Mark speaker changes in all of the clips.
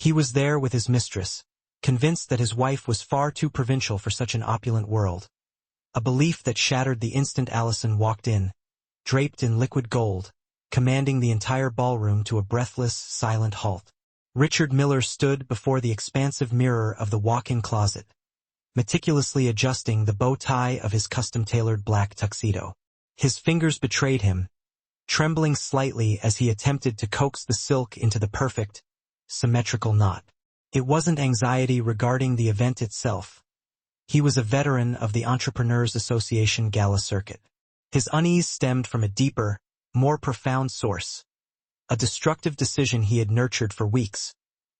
Speaker 1: He was there with his mistress, convinced that his wife was far too provincial for such an opulent world. A belief that shattered the instant Allison walked in, draped in liquid gold, commanding the entire ballroom to a breathless, silent halt. Richard Miller stood before the expansive mirror of the walk-in closet, meticulously adjusting the bow tie of his custom-tailored black tuxedo. His fingers betrayed him, trembling slightly as he attempted to coax the silk into the perfect, symmetrical knot. It wasn't anxiety regarding the event itself. He was a veteran of the Entrepreneurs Association Gala circuit. His unease stemmed from a deeper, more profound source. A destructive decision he had nurtured for weeks.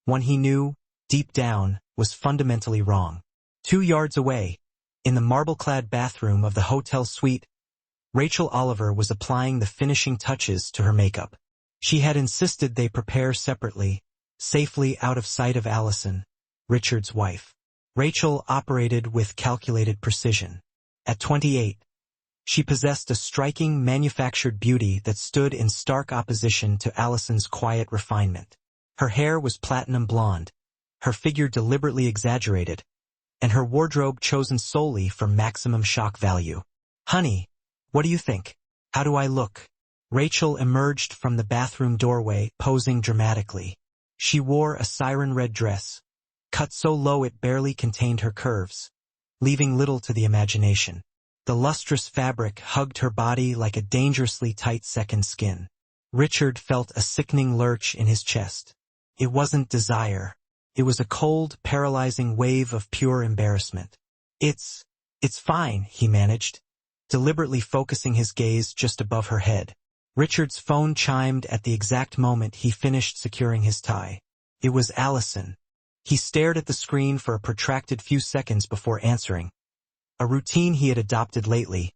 Speaker 1: One he knew, deep down, was fundamentally wrong. 2 yards away, in the marble-clad bathroom of the hotel suite, Rachel Oliver was applying the finishing touches to her makeup. She had insisted they prepare separately, safely out of sight of Allison, Richard's wife. Rachel operated with calculated precision. At 28, she possessed a striking manufactured beauty that stood in stark opposition to Allison's quiet refinement. Her hair was platinum blonde, her figure deliberately exaggerated, and her wardrobe chosen solely for maximum shock value. "Honey, what do you think? How do I look?" Rachel emerged from the bathroom doorway, posing dramatically. She wore a siren-red dress, cut so low it barely contained her curves, leaving little to the imagination. The lustrous fabric hugged her body like a dangerously tight second skin. Richard felt a sickening lurch in his chest. It wasn't desire. It was a cold, paralyzing wave of pure embarrassment. It's fine," he managed, deliberately focusing his gaze just above her head. Richard's phone chimed at the exact moment he finished securing his tie. It was Allison. He stared at the screen for a protracted few seconds before answering. A routine he had adopted lately,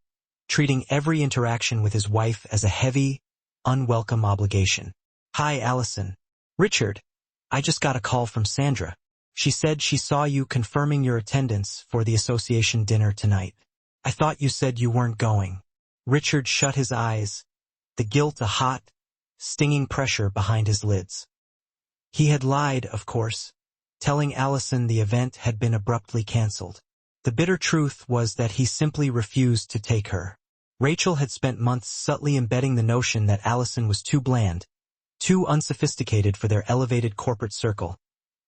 Speaker 1: treating every interaction with his wife as a heavy, unwelcome obligation. "Hi, Allison." "Richard, I just got a call from Sandra. She said she saw you confirming your attendance for the association dinner tonight. I thought you said you weren't going." Richard shut his eyes, the guilt a hot, stinging pressure behind his lids. He had lied, of course, telling Allison the event had been abruptly cancelled. The bitter truth was that he simply refused to take her. Rachel had spent months subtly embedding the notion that Allison was too bland, too unsophisticated for their elevated corporate circle,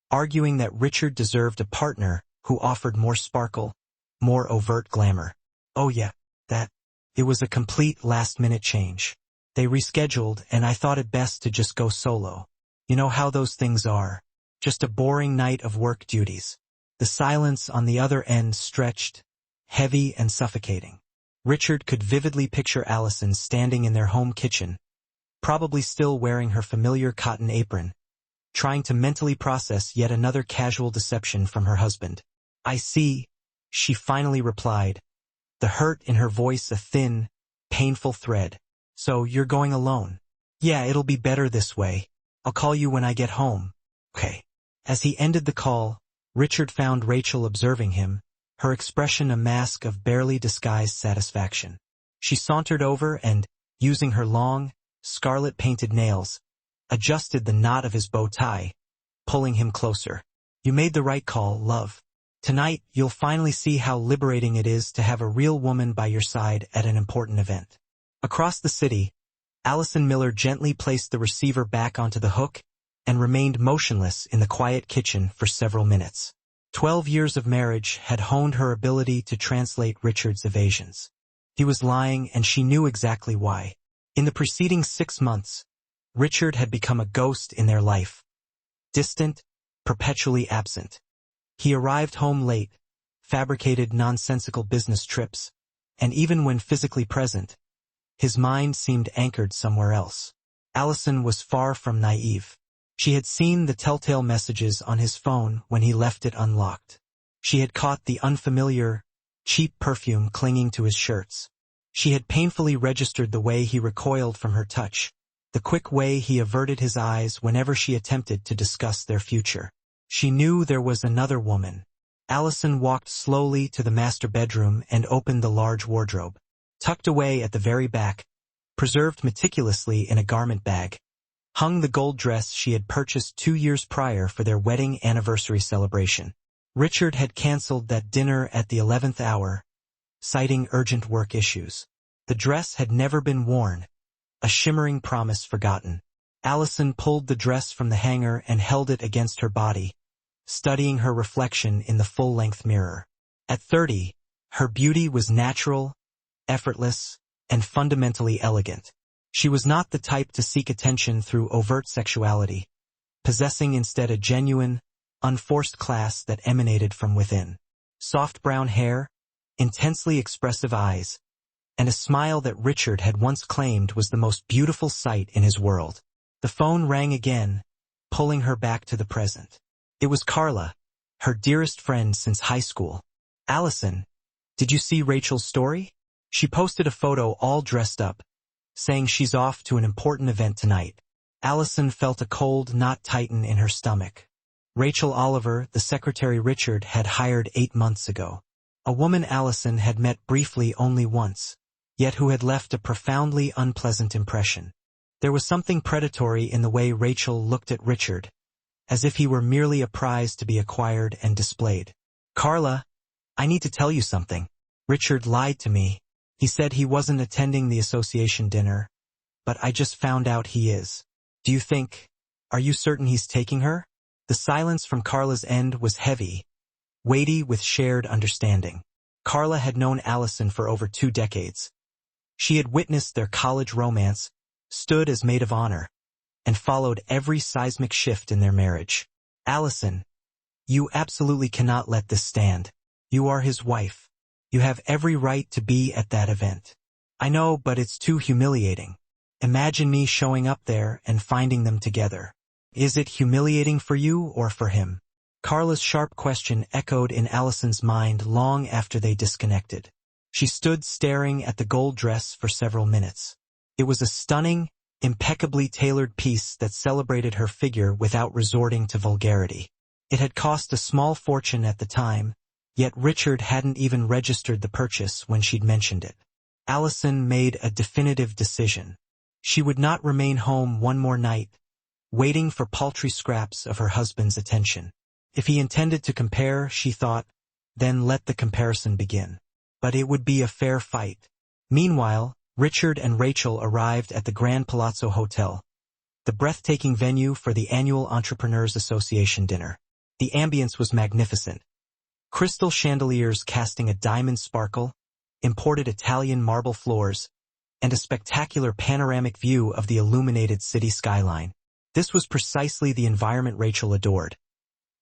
Speaker 1: arguing that Richard deserved a partner who offered more sparkle, more overt glamour. Oh yeah, that. It was a complete last-minute change. They rescheduled, and I thought it best to just go solo. You know how those things are. Just a boring night of work duties. The silence on the other end stretched, heavy and suffocating. Richard could vividly picture Allison standing in their home kitchen, probably still wearing her familiar cotton apron, trying to mentally process yet another casual deception from her husband. "I see," she finally replied, the hurt in her voice a thin, painful thread. "So you're going alone?" "Yeah, it'll be better this way. I'll call you when I get home." "Okay." As he ended the call, Richard found Rachel observing him, her expression a mask of barely disguised satisfaction. She sauntered over and, using her long, scarlet-painted nails, adjusted the knot of his bow tie, pulling him closer. "You made the right call, love. Tonight, you'll finally see how liberating it is to have a real woman by your side at an important event." Across the city, Allison Miller gently placed the receiver back onto the hook and remained motionless in the quiet kitchen for several minutes. 12 years of marriage had honed her ability to translate Richard's evasions. He was lying, and she knew exactly why. In the preceding 6 months, Richard had become a ghost in their life. Distant, perpetually absent. He arrived home late, fabricated nonsensical business trips, and even when physically present, his mind seemed anchored somewhere else. Allison was far from naive. She had seen the telltale messages on his phone when he left it unlocked. She had caught the unfamiliar, cheap perfume clinging to his shirts. She had painfully registered the way he recoiled from her touch, the quick way he averted his eyes whenever she attempted to discuss their future. She knew there was another woman. Allison walked slowly to the master bedroom and opened the large wardrobe. Tucked away at the very back, preserved meticulously in a garment bag, hung the gold dress she had purchased 2 years prior for their wedding anniversary celebration. Richard had cancelled that dinner at the 11th hour, citing urgent work issues. The dress had never been worn, a shimmering promise forgotten. Allison pulled the dress from the hanger and held it against her body, studying her reflection in the full-length mirror. At 30, her beauty was natural, effortless, and fundamentally elegant. She was not the type to seek attention through overt sexuality, possessing instead a genuine, unforced class that emanated from within. Soft brown hair, intensely expressive eyes, and a smile that Richard had once claimed was the most beautiful sight in his world. The phone rang again, pulling her back to the present. It was Carla, her dearest friend since high school. "Allison, did you see Rachel's story? She posted a photo all dressed up, saying she's off to an important event tonight." Allison felt a cold knot tighten in her stomach. Rachel Oliver, the secretary Richard had hired 8 months ago. A woman Allison had met briefly only once, yet who had left a profoundly unpleasant impression. There was something predatory in the way Rachel looked at Richard, as if he were merely a prize to be acquired and displayed. "Carla, I need to tell you something. Richard lied to me. He said he wasn't attending the association dinner, but I just found out he is. Are you certain he's taking her?" The silence from Carla's end was heavy, weighty with shared understanding. Carla had known Allison for over 2 decades. She had witnessed their college romance, stood as maid of honor, and followed every seismic shift in their marriage. "Allison, you absolutely cannot let this stand. You are his wife. You have every right to be at that event." "I know, but it's too humiliating. Imagine me showing up there and finding them together." "Is it humiliating for you or for him?" Carla's sharp question echoed in Allison's mind long after they disconnected. She stood staring at the gold dress for several minutes. It was a stunning, impeccably tailored piece that celebrated her figure without resorting to vulgarity. It had cost a small fortune at the time, yet Richard hadn't even registered the purchase when she'd mentioned it. Allison made a definitive decision. She would not remain home one more night, waiting for paltry scraps of her husband's attention. If he intended to compare, she thought, then let the comparison begin. But it would be a fair fight. Meanwhile, Richard and Rachel arrived at the Grand Palazzo Hotel, the breathtaking venue for the annual Entrepreneurs Association dinner. The ambience was magnificent. Crystal chandeliers casting a diamond sparkle, imported Italian marble floors, and a spectacular panoramic view of the illuminated city skyline. This was precisely the environment Rachel adored.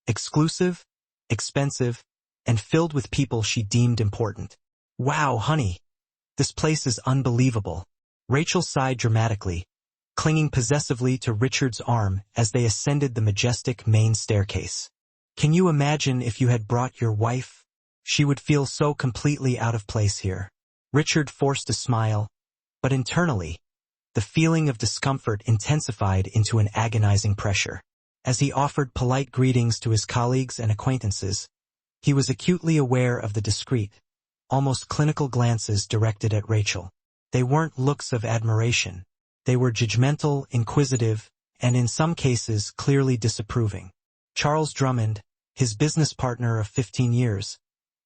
Speaker 1: Exclusive, expensive, and filled with people she deemed important. "Wow, honey, this place is unbelievable." Rachel sighed dramatically, clinging possessively to Richard's arm as they ascended the majestic main staircase. "Can you imagine if you had brought your wife? She would feel so completely out of place here." Richard forced a smile, but internally, the feeling of discomfort intensified into an agonizing pressure. As he offered polite greetings to his colleagues and acquaintances, he was acutely aware of the discreet, almost clinical glances directed at Rachel. They weren't looks of admiration. They were judgmental, inquisitive, and in some cases clearly disapproving. Charles Drummond, his business partner of 15 years,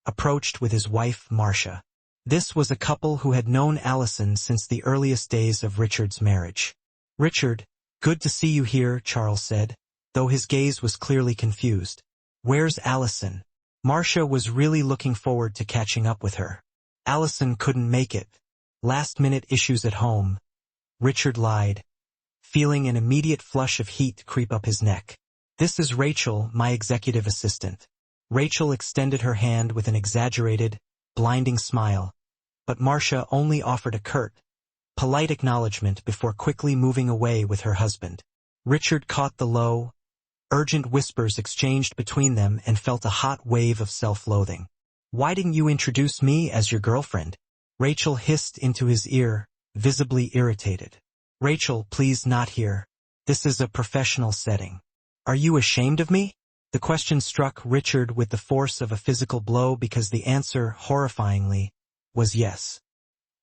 Speaker 1: approached with his wife, Marcia. This was a couple who had known Allison since the earliest days of Richard's marriage. "Richard, good to see you here," Charles said, though his gaze was clearly confused. "Where's Allison?" Marcia was really looking forward to catching up with her. "Allison couldn't make it. Last-minute issues at home," Richard lied, feeling an immediate flush of heat creep up his neck. "This is Rachel, my executive assistant." Rachel extended her hand with an exaggerated, blinding smile, but Marcia only offered a curt, polite acknowledgement before quickly moving away with her husband. Richard caught the low, urgent whispers exchanged between them and felt a hot wave of self-loathing. "Why didn't you introduce me as your girlfriend?" Rachel hissed into his ear, visibly irritated. "Rachel, please, not here. This is a professional setting. Are you ashamed of me?" The question struck Richard with the force of a physical blow because the answer, horrifyingly, was yes.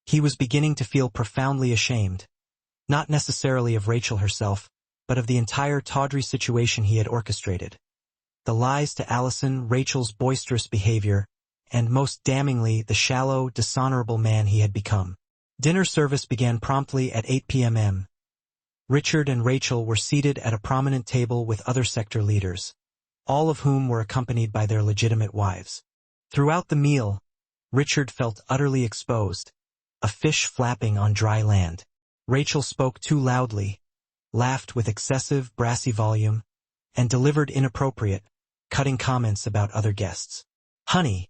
Speaker 1: He was beginning to feel profoundly ashamed, not necessarily of Rachel herself, but of the entire tawdry situation he had orchestrated. The lies to Allison, Rachel's boisterous behavior, and most damningly, the shallow, dishonorable man he had become. Dinner service began promptly at 8 p.m. Richard and Rachel were seated at a prominent table with other sector leaders, all of whom were accompanied by their legitimate wives. Throughout the meal, Richard felt utterly exposed, a fish flapping on dry land. Rachel spoke too loudly, laughed with excessive, brassy volume, and delivered inappropriate, cutting comments about other guests. "Honey,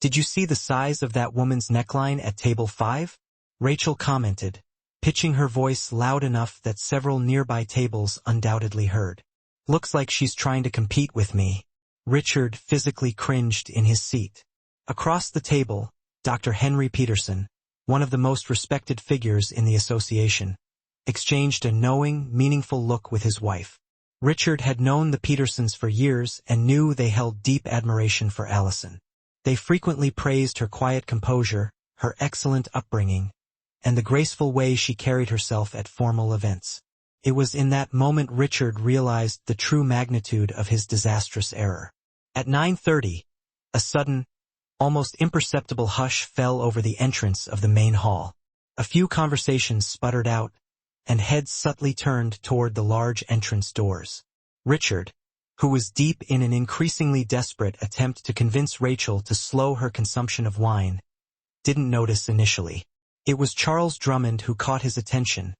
Speaker 1: did you see the size of that woman's neckline at table 5? Rachel commented, pitching her voice loud enough that several nearby tables undoubtedly heard. "Looks like she's trying to compete with me." Richard physically cringed in his seat. Across the table, Dr. Henry Peterson, one of the most respected figures in the association, exchanged a knowing, meaningful look with his wife. Richard had known the Petersons for years and knew they held deep admiration for Allison. They frequently praised her quiet composure, her excellent upbringing, and the graceful way she carried herself at formal events. It was in that moment Richard realized the true magnitude of his disastrous error. At 9:30, a sudden, almost imperceptible hush fell over the entrance of the main hall. A few conversations sputtered out, and heads subtly turned toward the large entrance doors. Richard, who was deep in an increasingly desperate attempt to convince Rachel to slow her consumption of wine, didn't notice initially. It was Charles Drummond who caught his attention,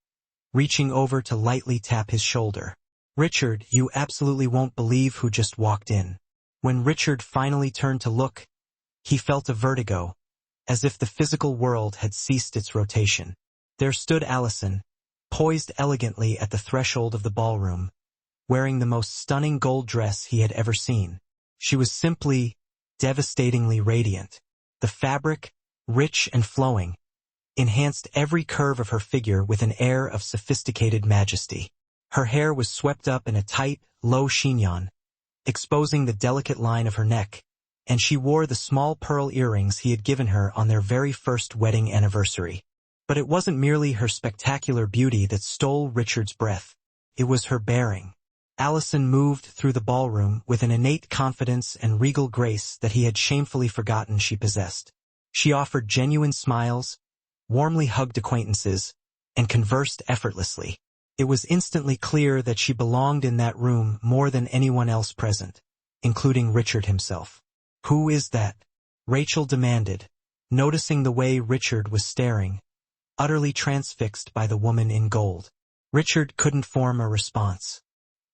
Speaker 1: reaching over to lightly tap his shoulder. "Richard, you absolutely won't believe who just walked in." When Richard finally turned to look, he felt a vertigo, as if the physical world had ceased its rotation. There stood Allison, poised elegantly at the threshold of the ballroom, wearing the most stunning gold dress he had ever seen. She was simply, devastatingly radiant. The fabric, rich and flowing, enhanced every curve of her figure with an air of sophisticated majesty. Her hair was swept up in a tight, low chignon, exposing the delicate line of her neck, and she wore the small pearl earrings he had given her on their very first wedding anniversary. But it wasn't merely her spectacular beauty that stole Richard's breath. It was her bearing. Allison moved through the ballroom with an innate confidence and regal grace that he had shamefully forgotten she possessed. She offered genuine smiles, warmly hugged acquaintances, and conversed effortlessly. It was instantly clear that she belonged in that room more than anyone else present, including Richard himself. "Who is that?" Rachel demanded, noticing the way Richard was staring, utterly transfixed by the woman in gold. Richard couldn't form a response.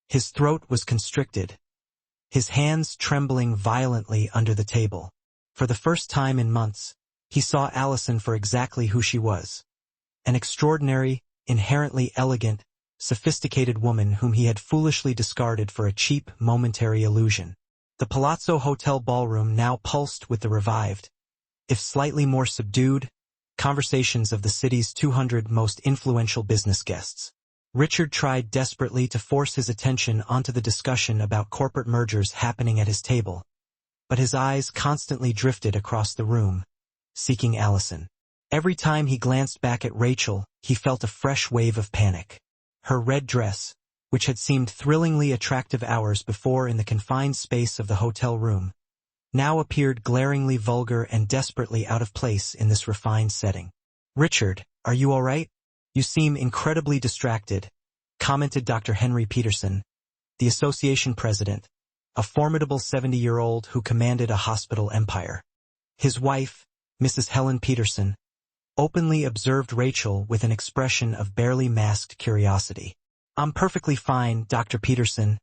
Speaker 1: His throat was constricted, his hands trembling violently under the table. For the first time in months, he saw Allison for exactly who she was. An extraordinary, inherently elegant, sophisticated woman whom he had foolishly discarded for a cheap, momentary illusion. The Palazzo Hotel ballroom now pulsed with the revived, if slightly more subdued, conversations of the city's 200 most influential business guests. Richard tried desperately to force his attention onto the discussion about corporate mergers happening at his table, but his eyes constantly drifted across the room, seeking Allison. Every time he glanced back at Rachel, he felt a fresh wave of panic. Her red dress, which had seemed thrillingly attractive hours before in the confined space of the hotel room, now appeared glaringly vulgar and desperately out of place in this refined setting. "Richard, are you all right? You seem incredibly distracted," commented Dr. Henry Peterson, the association president, a formidable 70-year-old who commanded a hospital empire. His wife, Mrs. Helen Peterson, openly observed Rachel with an expression of barely masked curiosity. "I'm perfectly fine, Dr. Peterson,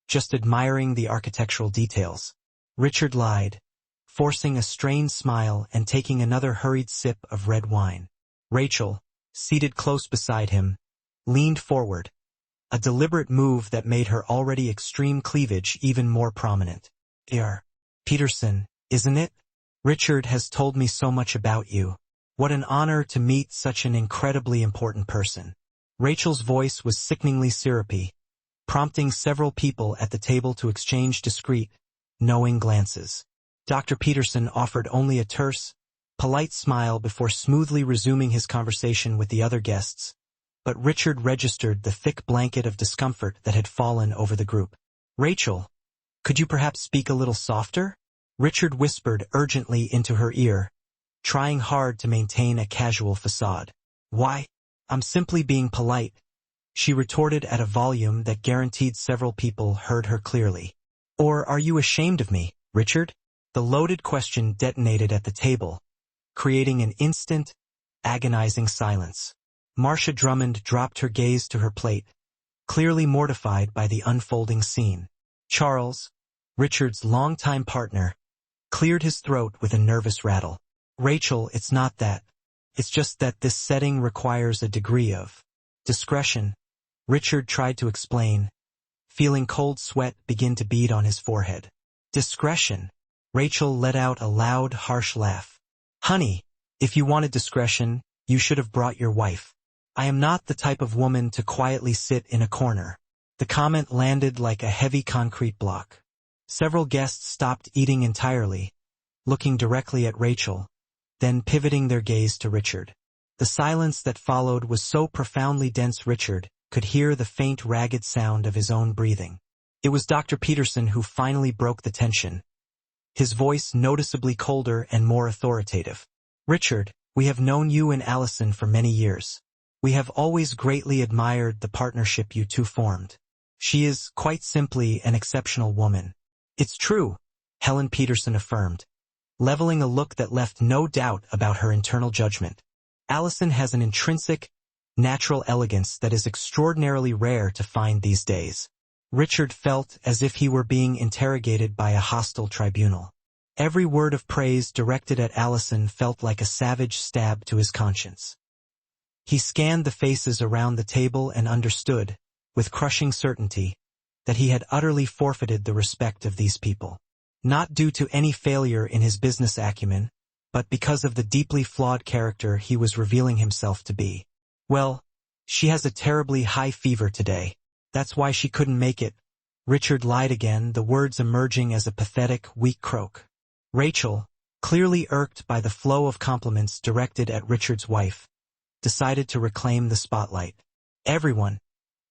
Speaker 1: just admiring the architectural details." Richard lied, forcing a strained smile and taking another hurried sip of red wine. Rachel, seated close beside him, leaned forward, a deliberate move that made her already extreme cleavage even more prominent. "Peterson, isn't it? Richard has told me so much about you. What an honor to meet such an incredibly important person." Rachel's voice was sickeningly syrupy, prompting several people at the table to exchange discreet, knowing glances. Dr. Peterson offered only a terse, polite smile before smoothly resuming his conversation with the other guests, but Richard registered the thick blanket of discomfort that had fallen over the group. "Rachel, could you perhaps speak a little softer?" Richard whispered urgently into her ear, trying hard to maintain a casual facade. "Why, I'm simply being polite," she retorted at a volume that guaranteed several people heard her clearly. "Or are you ashamed of me, Richard?" The loaded question detonated at the table, creating an instant, agonizing silence. Marcia Drummond dropped her gaze to her plate, clearly mortified by the unfolding scene. Charles, Richard's longtime partner, cleared his throat with a nervous rattle. "Rachel, it's not that. It's just that this setting requires a degree of discretion," Richard tried to explain, feeling cold sweat begin to bead on his forehead. "Discretion?" Rachel let out a loud, harsh laugh. "Honey, if you wanted discretion, you should have brought your wife. I am not the type of woman to quietly sit in a corner." The comment landed like a heavy concrete block. Several guests stopped eating entirely, looking directly at Rachel, then pivoting their gaze to Richard. The silence that followed was so profoundly dense Richard could hear the faint ragged sound of his own breathing. It was Dr. Peterson who finally broke the tension, his voice noticeably colder and more authoritative. "Richard, we have known you and Allison for many years. We have always greatly admired the partnership you two formed. She is, quite simply, an exceptional woman." "It's true," Helen Peterson affirmed, leveling a look that left no doubt about her internal judgment. "Allison has an intrinsic, natural elegance that is extraordinarily rare to find these days." Richard felt as if he were being interrogated by a hostile tribunal. Every word of praise directed at Allison felt like a savage stab to his conscience. He scanned the faces around the table and understood, with crushing certainty, that he had utterly forfeited the respect of these people. Not due to any failure in his business acumen, but because of the deeply flawed character he was revealing himself to be. "Well, she has a terribly high fever today. That's why she couldn't make it." Richard lied again, the words emerging as a pathetic, weak croak. Rachel, clearly irked by the flow of compliments directed at Richard's wife, decided to reclaim the spotlight. "Everyone,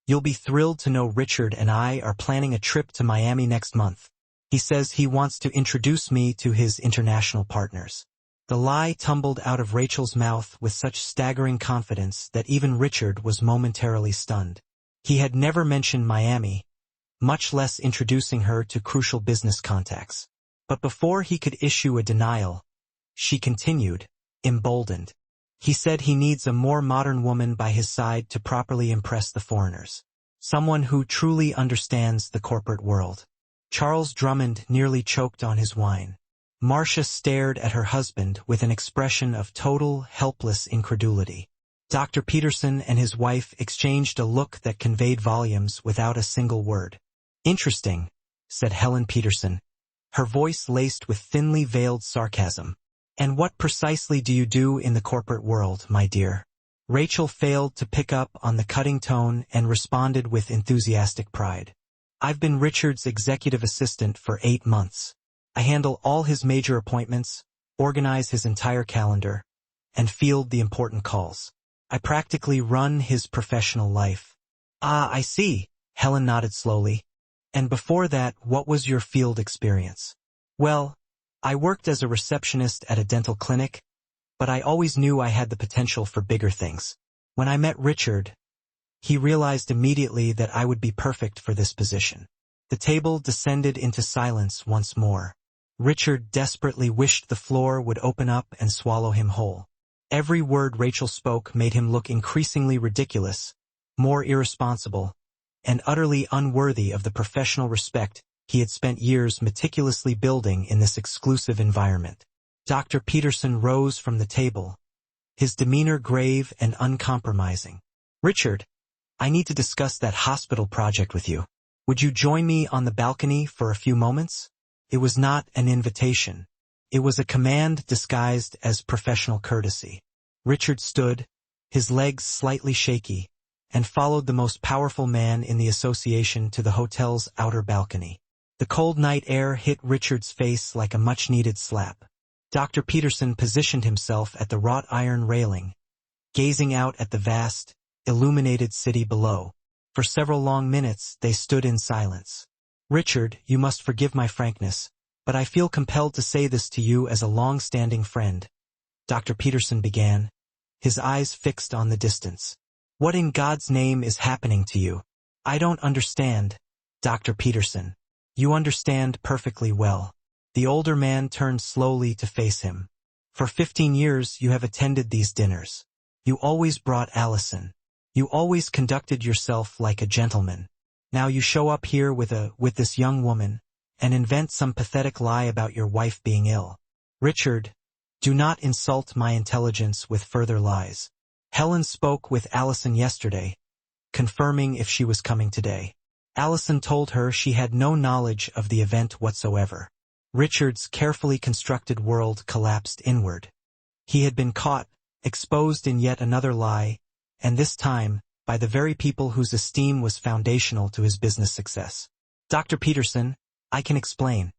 Speaker 1: you'll be thrilled to know Richard and I are planning a trip to Miami next month. He says he wants to introduce me to his international partners." The lie tumbled out of Rachel's mouth with such staggering confidence that even Richard was momentarily stunned. He had never mentioned Miami, much less introducing her to crucial business contacts. But before he could issue a denial, she continued, emboldened. "He said he needs a more modern woman by his side to properly impress the foreigners. Someone who truly understands the corporate world." Charles Drummond nearly choked on his wine. Marcia stared at her husband with an expression of total, helpless incredulity. Dr. Peterson and his wife exchanged a look that conveyed volumes without a single word. "Interesting," said Helen Peterson, her voice laced with thinly veiled sarcasm. "And what precisely do you do in the corporate world, my dear?" Rachel failed to pick up on the cutting tone and responded with enthusiastic pride. "I've been Richard's executive assistant for 8 months. I handle all his major appointments, organize his entire calendar, and field the important calls. I practically run his professional life." "Ah, I see," Helen nodded slowly. "And before that, what was your field experience?" "Well, I worked as a receptionist at a dental clinic, but I always knew I had the potential for bigger things. When I met Richard, he realized immediately that I would be perfect for this position." The table descended into silence once more. Richard desperately wished the floor would open up and swallow him whole. Every word Rachel spoke made him look increasingly ridiculous, more irresponsible, and utterly unworthy of the professional respect he had spent years meticulously building in this exclusive environment. Dr. Peterson rose from the table, his demeanor grave and uncompromising. "Richard, I need to discuss that hospital project with you. Would you join me on the balcony for a few moments?" It was not an invitation. It was a command disguised as professional courtesy. Richard stood, his legs slightly shaky, and followed the most powerful man in the association to the hotel's outer balcony. The cold night air hit Richard's face like a much-needed slap. Dr. Peterson positioned himself at the wrought iron railing, gazing out at the vast, illuminated city below. For several long minutes they stood in silence. "Richard, you must forgive my frankness, but I feel compelled to say this to you as a long-standing friend," Dr. Peterson began, his eyes fixed on the distance. "What in God's name is happening to you?" "I don't understand, Dr. Peterson." "You understand perfectly well." The older man turned slowly to face him. "For 15 years you have attended these dinners. You always brought Allison. You always conducted yourself like a gentleman. Now you show up here with this young woman, and invent some pathetic lie about your wife being ill. Richard, do not insult my intelligence with further lies. Helen spoke with Allison yesterday, confirming if she was coming today. Allison told her she had no knowledge of the event whatsoever." Richard's carefully constructed world collapsed inward. He had been caught, exposed in yet another lie, and this time, by the very people whose esteem was foundational to his business success. "Dr. Peterson, I can explain."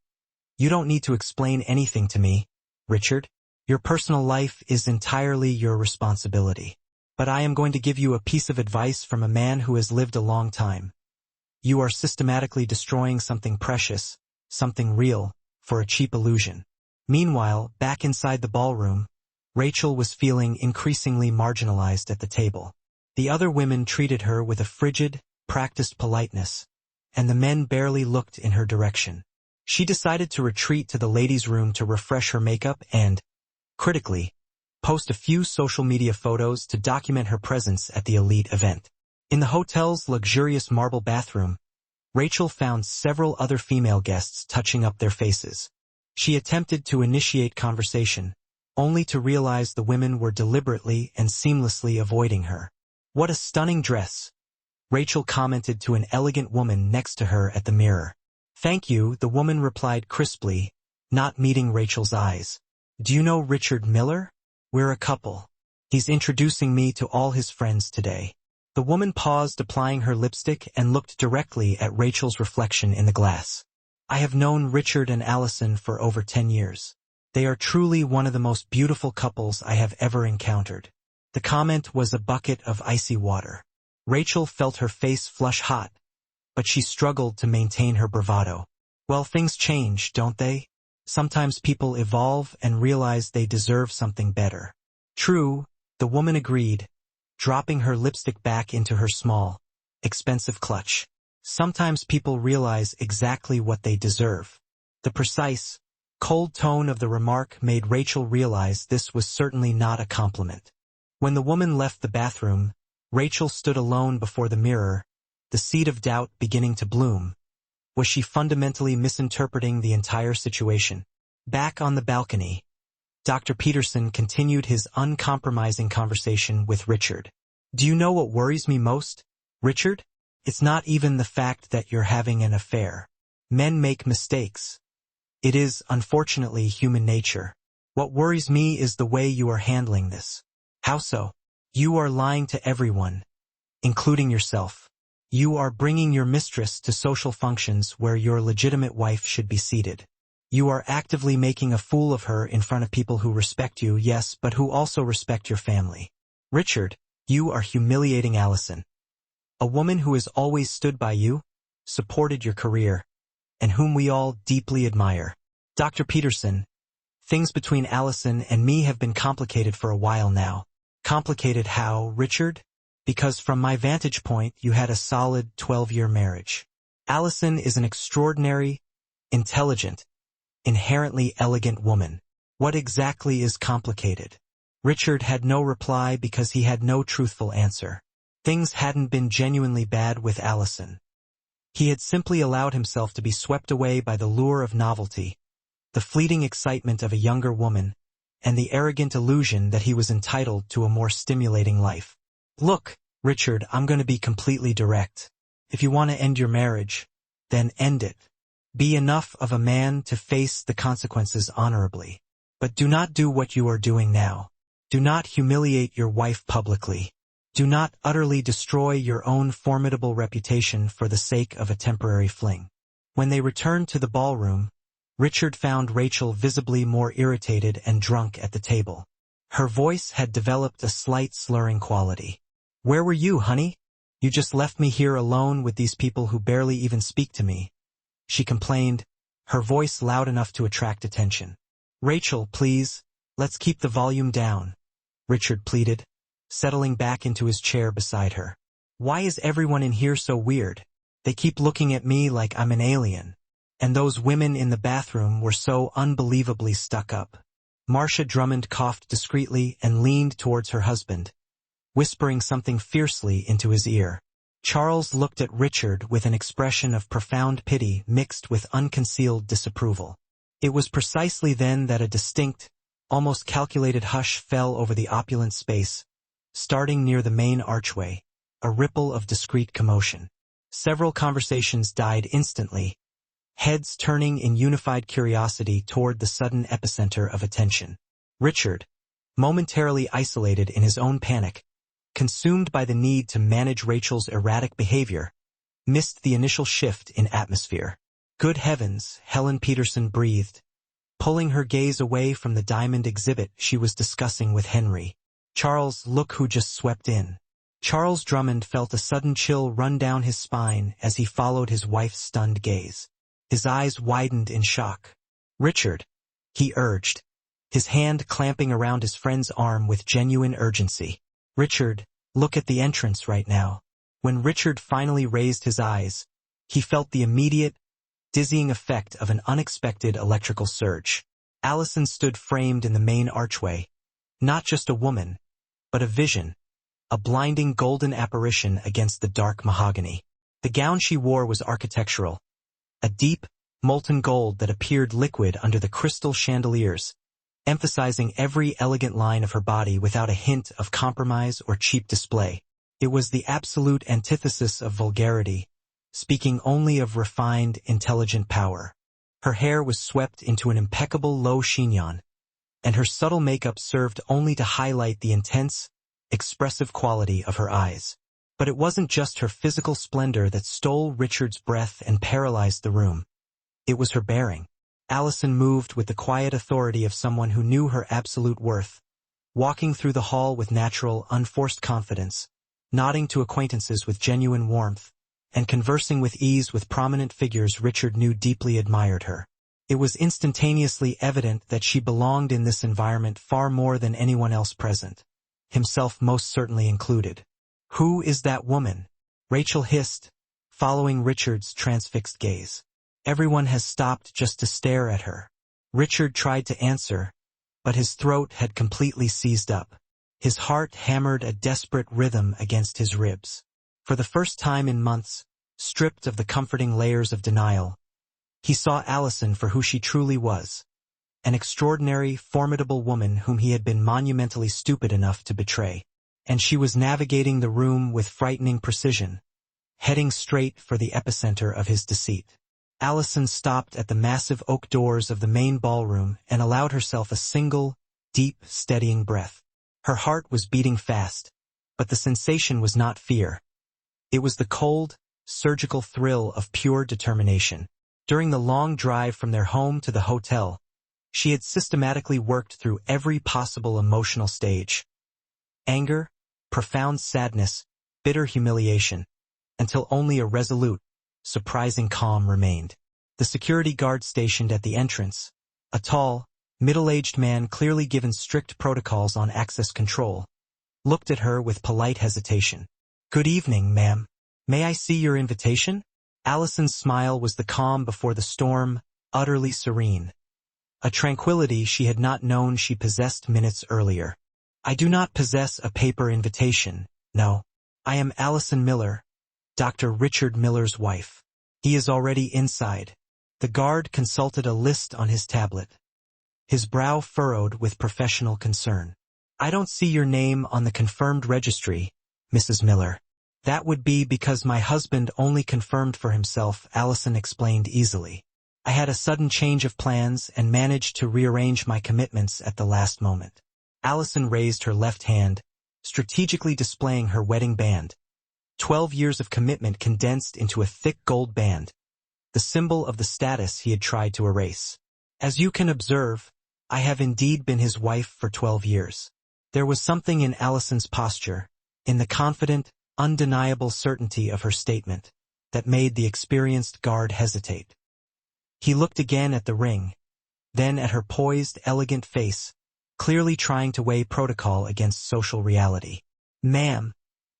Speaker 1: "You don't need to explain anything to me, Richard. Your personal life is entirely your responsibility. But I am going to give you a piece of advice from a man who has lived a long time. You are systematically destroying something precious, something real, for a cheap illusion." Meanwhile, back inside the ballroom, Rachel was feeling increasingly marginalized at the table. The other women treated her with a frigid, practiced politeness, and the men barely looked in her direction. She decided to retreat to the ladies' room to refresh her makeup and, critically, post a few social media photos to document her presence at the elite event. In the hotel's luxurious marble bathroom, Rachel found several other female guests touching up their faces. She attempted to initiate conversation, only to realize the women were deliberately and seamlessly avoiding her. "What a stunning dress," Rachel commented to an elegant woman next to her at the mirror. "Thank you," the woman replied crisply, not meeting Rachel's eyes. "Do you know Richard Miller? We're a couple. He's introducing me to all his friends today." The woman paused, applying her lipstick, and looked directly at Rachel's reflection in the glass. "I have known Richard and Allison for over 10 years. They are truly one of the most beautiful couples I have ever encountered." The comment was a bucket of icy water. Rachel felt her face flush hot, but she struggled to maintain her bravado. "Well, things change, don't they? Sometimes people evolve and realize they deserve something better." "True," the woman agreed, dropping her lipstick back into her small, expensive clutch. "Sometimes people realize exactly what they deserve." The precise, cold tone of the remark made Rachel realize this was certainly not a compliment. When the woman left the bathroom, Rachel stood alone before the mirror, the seed of doubt beginning to bloom. Was she fundamentally misinterpreting the entire situation? Back on the balcony, Dr. Peterson continued his uncompromising conversation with Richard. "Do you know what worries me most, Richard? It's not even the fact that you're having an affair. Men make mistakes. It is, unfortunately, human nature. What worries me is the way you are handling this." "How so?" "You are lying to everyone, including yourself. You are bringing your mistress to social functions where your legitimate wife should be seated. You are actively making a fool of her in front of people who respect you, yes, but who also respect your family. Richard, you are humiliating Allison, a woman who has always stood by you, supported your career, and whom we all deeply admire. Dr. Peterson, things between Allison and me have been complicated for a while now." "Complicated how, Richard?" "Because from my vantage point, you had a solid 12-year marriage. Allison is an extraordinary, intelligent, inherently elegant woman. What exactly is complicated?" Richard had no reply because he had no truthful answer. Things hadn't been genuinely bad with Allison. He had simply allowed himself to be swept away by the lure of novelty, the fleeting excitement of a younger woman, and the arrogant illusion that he was entitled to a more stimulating life. "Look, Richard, I'm going to be completely direct. If you want to end your marriage, then end it. Be enough of a man to face the consequences honorably. But do not do what you are doing now. Do not humiliate your wife publicly. Do not utterly destroy your own formidable reputation for the sake of a temporary fling." When they returned to the ballroom, Richard found Rachel visibly more irritated and drunk at the table. Her voice had developed a slight slurring quality. Where were you, honey? You just left me here alone with these people who barely even speak to me, she complained, her voice loud enough to attract attention. Rachel, please, let's keep the volume down, Richard pleaded, settling back into his chair beside her. Why is everyone in here so weird? They keep looking at me like I'm an alien. And those women in the bathroom were so unbelievably stuck up. Marcia Drummond coughed discreetly and leaned towards her husband, whispering something fiercely into his ear. Charles looked at Richard with an expression of profound pity mixed with unconcealed disapproval. It was precisely then that a distinct, almost calculated hush fell over the opulent space, starting near the main archway, a ripple of discreet commotion. Several conversations died instantly, heads turning in unified curiosity toward the sudden epicenter of attention. Richard, momentarily isolated in his own panic, consumed by the need to manage Rachel's erratic behavior, missed the initial shift in atmosphere. Good heavens, Helen Peterson breathed, pulling her gaze away from the diamond exhibit she was discussing with Henry. Charles, look who just swept in. Charles Drummond felt a sudden chill run down his spine as he followed his wife's stunned gaze. His eyes widened in shock. Richard, he urged, his hand clamping around his friend's arm with genuine urgency. Richard, look at the entrance right now. When Richard finally raised his eyes, he felt the immediate, dizzying effect of an unexpected electrical surge. Allison stood framed in the main archway, not just a woman, but a vision, a blinding golden apparition against the dark mahogany. The gown she wore was architectural, a deep, molten gold that appeared liquid under the crystal chandeliers, emphasizing every elegant line of her body without a hint of compromise or cheap display. It was the absolute antithesis of vulgarity, speaking only of refined, intelligent power. Her hair was swept into an impeccable low chignon, and her subtle makeup served only to highlight the intense, expressive quality of her eyes. But it wasn't just her physical splendor that stole Richard's breath and paralyzed the room. It was her bearing. Allison moved with the quiet authority of someone who knew her absolute worth, walking through the hall with natural, unforced confidence, nodding to acquaintances with genuine warmth, and conversing with ease with prominent figures Richard knew deeply admired her. It was instantaneously evident that she belonged in this environment far more than anyone else present, himself most certainly included. Who is that woman? Rachel hissed, following Richard's transfixed gaze. Everyone has stopped just to stare at her. Richard tried to answer, but his throat had completely seized up. His heart hammered a desperate rhythm against his ribs. For the first time in months, stripped of the comforting layers of denial, he saw Allison for who she truly was, an extraordinary, formidable woman whom he had been monumentally stupid enough to betray. And she was navigating the room with frightening precision, heading straight for the epicenter of his deceit. Allison stopped at the massive oak doors of the main ballroom and allowed herself a single, deep, steadying breath. Her heart was beating fast, but the sensation was not fear. It was the cold, surgical thrill of pure determination. During the long drive from their home to the hotel, she had systematically worked through every possible emotional stage. Anger, profound sadness, bitter humiliation, until only a resolute, surprising calm remained. The security guard stationed at the entrance, a tall, middle-aged man clearly given strict protocols on access control, looked at her with polite hesitation. Good evening, ma'am. May I see your invitation? Allison's smile was the calm before the storm, utterly serene. A tranquility she had not known she possessed minutes earlier. I do not possess a paper invitation, no. I am Allison Miller, Dr. Richard Miller's wife. He is already inside. The guard consulted a list on his tablet, his brow furrowed with professional concern. I don't see your name on the confirmed registry, Mrs. Miller. That would be because my husband only confirmed for himself, Allison explained easily. I had a sudden change of plans and managed to rearrange my commitments at the last moment. Allison raised her left hand, strategically displaying her wedding band. 12 years of commitment condensed into a thick gold band, the symbol of the status he had tried to erase. As you can observe, I have indeed been his wife for 12 years. There was something in Allison's posture, in the confident, undeniable certainty of her statement that made the experienced guard hesitate. He looked again at the ring, then at her poised, elegant face, clearly trying to weigh protocol against social reality. "Ma'am,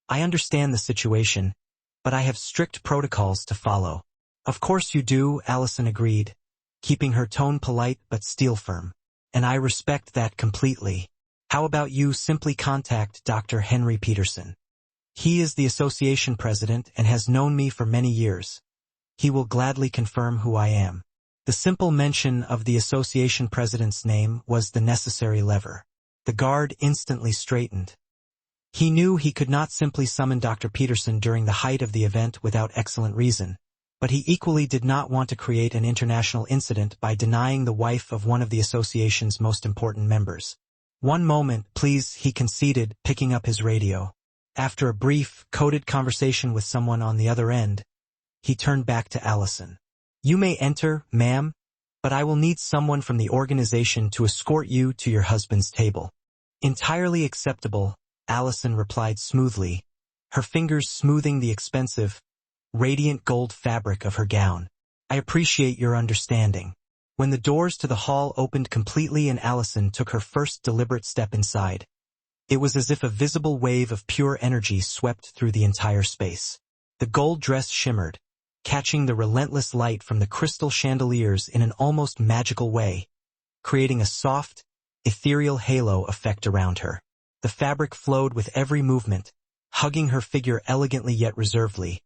Speaker 1: I understand the situation, but I have strict protocols to follow." "Of course you do," Allison agreed, keeping her tone polite but steel firm. "And I respect that completely. How about you simply contact Dr. Henry Peterson? He is the association president and has known me for many years. He will gladly confirm who I am." The simple mention of the association president's name was the necessary lever. The guard instantly straightened. He knew he could not simply summon Dr. Peterson during the height of the event without excellent reason, but he equally did not want to create an international incident by denying the wife of one of the association's most important members. "One moment, please," he conceded, picking up his radio. After a brief, coded conversation with someone on the other end, he turned back to Allison. "You may enter, ma'am, but I will need someone from the organization to escort you to your husband's table." "Entirely acceptable," Allison replied smoothly, her fingers smoothing the expensive, radiant gold fabric of her gown. "I appreciate your understanding." When the doors to the hall opened completely and Allison took her first deliberate step inside, it was as if a visible wave of pure energy swept through the entire space. The gold dress shimmered, catching the relentless light from the crystal chandeliers in an almost magical way, creating a soft, ethereal halo effect around her. The fabric flowed with every movement, hugging her figure elegantly yet reservedly.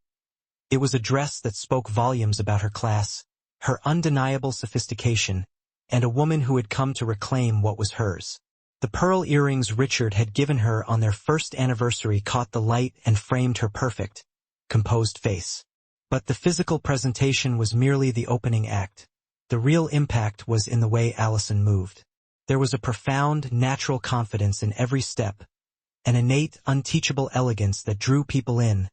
Speaker 1: It was a dress that spoke volumes about her class, her undeniable sophistication, and a woman who had come to reclaim what was hers. The pearl earrings Richard had given her on their first anniversary caught the light and framed her perfect, composed face. But the physical presentation was merely the opening act. The real impact was in the way Allison moved. There was a profound, natural confidence in every step, an innate, unteachable elegance that drew people in,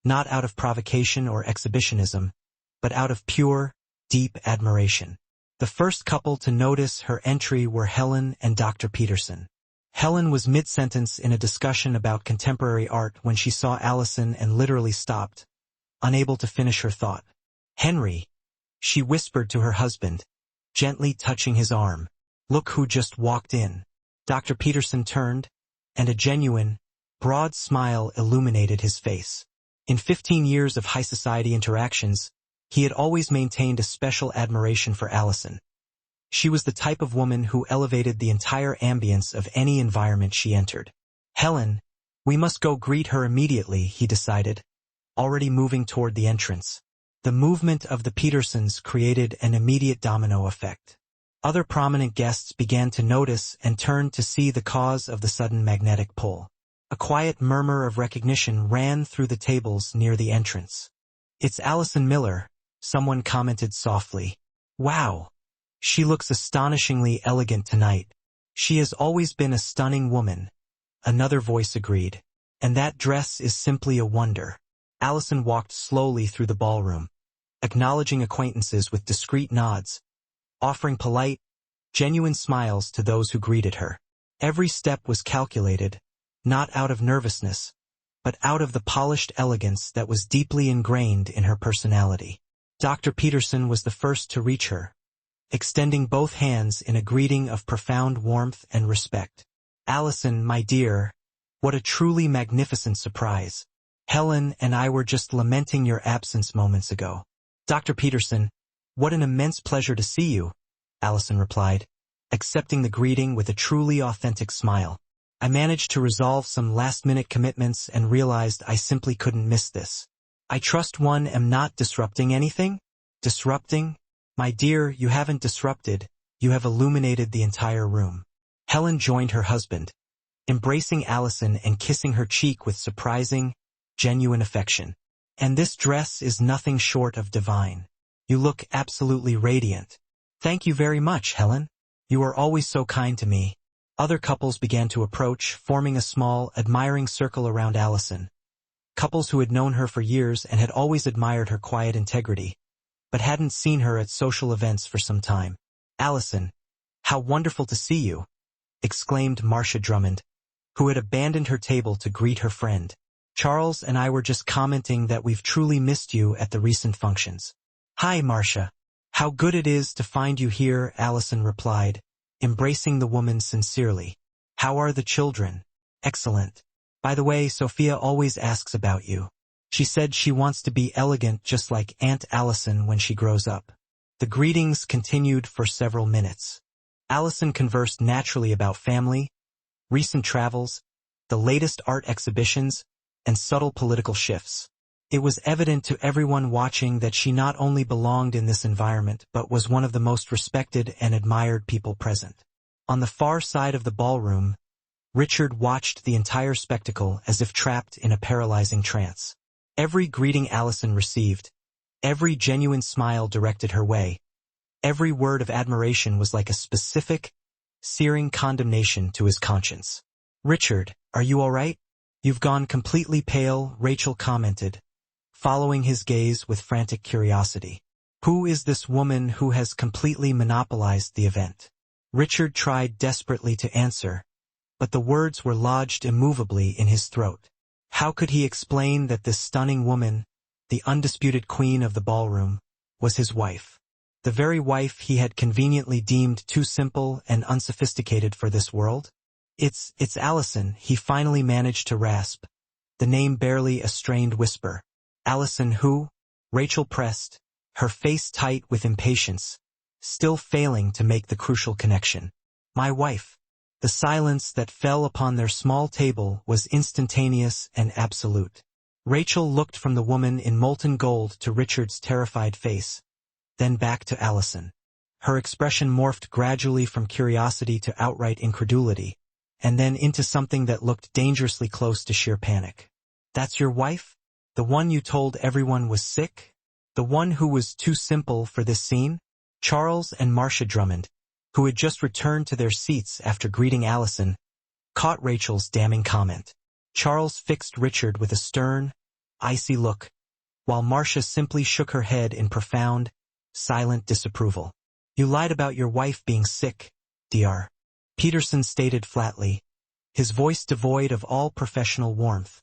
Speaker 1: not out of provocation or exhibitionism, but out of pure, deep admiration. The first couple to notice her entry were Helen and Dr. Peterson. Helen was mid-sentence in a discussion about contemporary art when she saw Allison and literally stopped, unable to finish her thought. "Henry," she whispered to her husband, gently touching his arm. "Look who just walked in." Dr. Peterson turned, and a genuine, broad smile illuminated his face. In 15 years of high society interactions, he had always maintained a special admiration for Allison. She was the type of woman who elevated the entire ambience of any environment she entered. "Helen, we must go greet her immediately," he decided, already moving toward the entrance. The movement of the Petersons created an immediate domino effect. Other prominent guests began to notice and turned to see the cause of the sudden magnetic pull. A quiet murmur of recognition ran through the tables near the entrance. "It's Allison Miller," someone commented softly. "Wow, she looks astonishingly elegant tonight." "She has always been a stunning woman," another voice agreed. "And that dress is simply a wonder." Allison walked slowly through the ballroom, acknowledging acquaintances with discreet nods, offering polite, genuine smiles to those who greeted her. Every step was calculated, not out of nervousness, but out of the polished elegance that was deeply ingrained in her personality. Dr. Peterson was the first to reach her, extending both hands in a greeting of profound warmth and respect. "Allison, my dear, what a truly magnificent surprise. Helen and I were just lamenting your absence moments ago." "Dr. Peterson, what an immense pleasure to see you," Allison replied, accepting the greeting with a truly authentic smile. "I managed to resolve some last-minute commitments and realized I simply couldn't miss this." "I trust one am not disrupting anything?" "Disrupting? My dear, you haven't disrupted, you have illuminated the entire room." Helen joined her husband, embracing Allison and kissing her cheek with surprising, genuine affection. "And this dress is nothing short of divine. You look absolutely radiant." "Thank you very much, Helen. You are always so kind to me." Other couples began to approach, forming a small, admiring circle around Allison. Couples who had known her for years and had always admired her quiet integrity, but hadn't seen her at social events for some time. "Allison, how wonderful to see you," exclaimed Marcia Drummond, who had abandoned her table to greet her friend. "Charles and I were just commenting that we've truly missed you at the recent functions." "Hi, Marcia. How good it is to find you here," Allison replied, embracing the woman sincerely. "How are the children?" "Excellent. By the way, Sophia always asks about you. She said she wants to be elegant just like Aunt Allison when she grows up." The greetings continued for several minutes. Allison conversed naturally about family, recent travels, the latest art exhibitions, and subtle political shifts. It was evident to everyone watching that she not only belonged in this environment but was one of the most respected and admired people present. On the far side of the ballroom, Richard watched the entire spectacle as if trapped in a paralyzing trance. Every greeting Allison received, every genuine smile directed her way, every word of admiration was like a specific, searing condemnation to his conscience. "Richard, are you all right? You've gone completely pale," Rachel commented, following his gaze with frantic curiosity. "Who is this woman who has completely monopolized the event?" Richard tried desperately to answer, but the words were lodged immovably in his throat. How could he explain that this stunning woman, the undisputed queen of the ballroom, was his wife? The very wife he had conveniently deemed too simple and unsophisticated for this world? It's Allison," he finally managed to rasp, the name barely a strained whisper. "Allison who?" Rachel pressed, her face tight with impatience, still failing to make the crucial connection. "My wife." The silence that fell upon their small table was instantaneous and absolute. Rachel looked from the woman in molten gold to Richard's terrified face, then back to Allison. Her expression morphed gradually from curiosity to outright incredulity, and then into something that looked dangerously close to sheer panic. "That's your wife? The one you told everyone was sick? The one who was too simple for this scene?" Charles and Marcia Drummond, who had just returned to their seats after greeting Allison, caught Rachel's damning comment. Charles fixed Richard with a stern, icy look, while Marcia simply shook her head in profound, silent disapproval. "You lied about your wife being sick, Dr. Peterson stated flatly, his voice devoid of all professional warmth,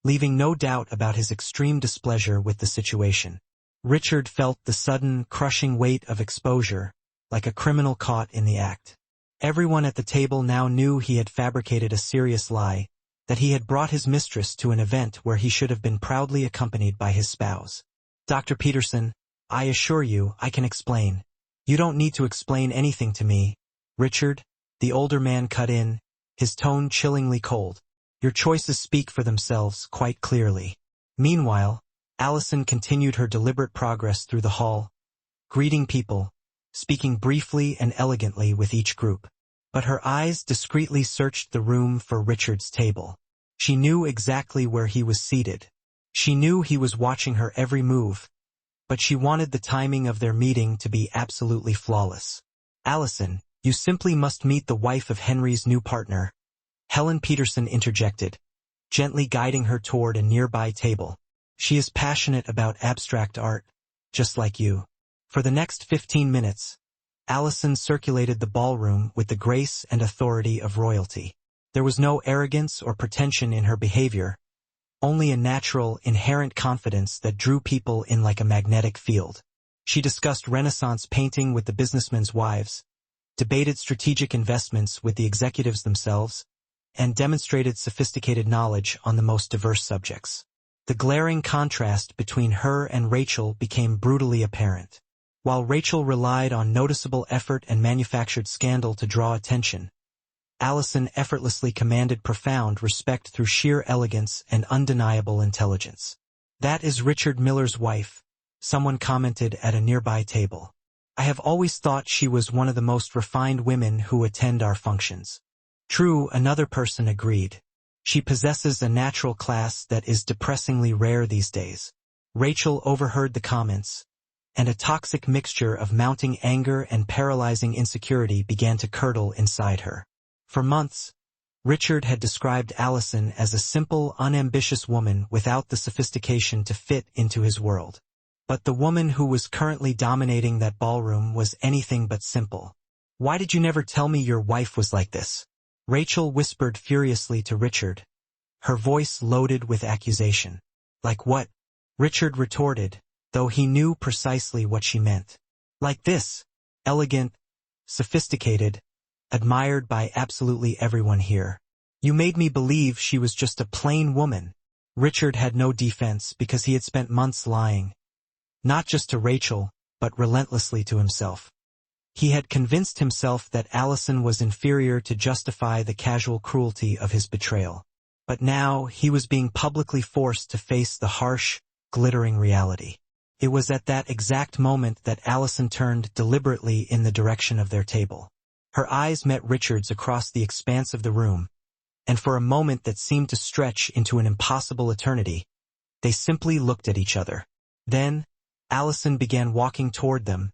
Speaker 1: leaving no doubt about his extreme displeasure with the situation. Richard felt the sudden, crushing weight of exposure, like a criminal caught in the act. Everyone at the table now knew he had fabricated a serious lie, that he had brought his mistress to an event where he should have been proudly accompanied by his spouse. "Dr. Peterson, I assure you, I can explain." "You don't need to explain anything to me, Richard," the older man cut in, his tone chillingly cold. "Your choices speak for themselves quite clearly." Meanwhile, Allison continued her deliberate progress through the hall, greeting people, speaking briefly and elegantly with each group. But her eyes discreetly searched the room for Richard's table. She knew exactly where he was seated. She knew he was watching her every move, but she wanted the timing of their meeting to be absolutely flawless. "Allison, you simply must meet the wife of Henry's new partner," Helen Peterson interjected, gently guiding her toward a nearby table. "She is passionate about abstract art, just like you." For the next 15 minutes, Allison circulated the ballroom with the grace and authority of royalty. There was no arrogance or pretension in her behavior, only a natural, inherent confidence that drew people in like a magnetic field. She discussed Renaissance painting with the businessmen's wives, debated strategic investments with the executives themselves, and demonstrated sophisticated knowledge on the most diverse subjects. The glaring contrast between her and Rachel became brutally apparent. While Rachel relied on noticeable effort and manufactured scandal to draw attention, Allison effortlessly commanded profound respect through sheer elegance and undeniable intelligence. "That is Richard Miller's wife," someone commented at a nearby table. "I have always thought she was one of the most refined women who attend our functions." "True," another person agreed. "She possesses a natural class that is depressingly rare these days." Rachel overheard the comments, and a toxic mixture of mounting anger and paralyzing insecurity began to curdle inside her. For months, Richard had described Allison as a simple, unambitious woman without the sophistication to fit into his world. But the woman who was currently dominating that ballroom was anything but simple. "Why did you never tell me your wife was like this?" Rachel whispered furiously to Richard, her voice loaded with accusation. Like what? Richard retorted, though he knew precisely what she meant. Like this. Elegant, sophisticated, admired by absolutely everyone here. You made me believe she was just a plain woman. Richard had no defense because he had spent months lying. Not just to Rachel, but relentlessly to himself. He had convinced himself that Allison was inferior to justify the casual cruelty of his betrayal. But now he was being publicly forced to face the harsh, glittering reality. It was at that exact moment that Allison turned deliberately in the direction of their table. Her eyes met Richard's across the expanse of the room, and for a moment that seemed to stretch into an impossible eternity, they simply looked at each other. Then, Allison began walking toward them,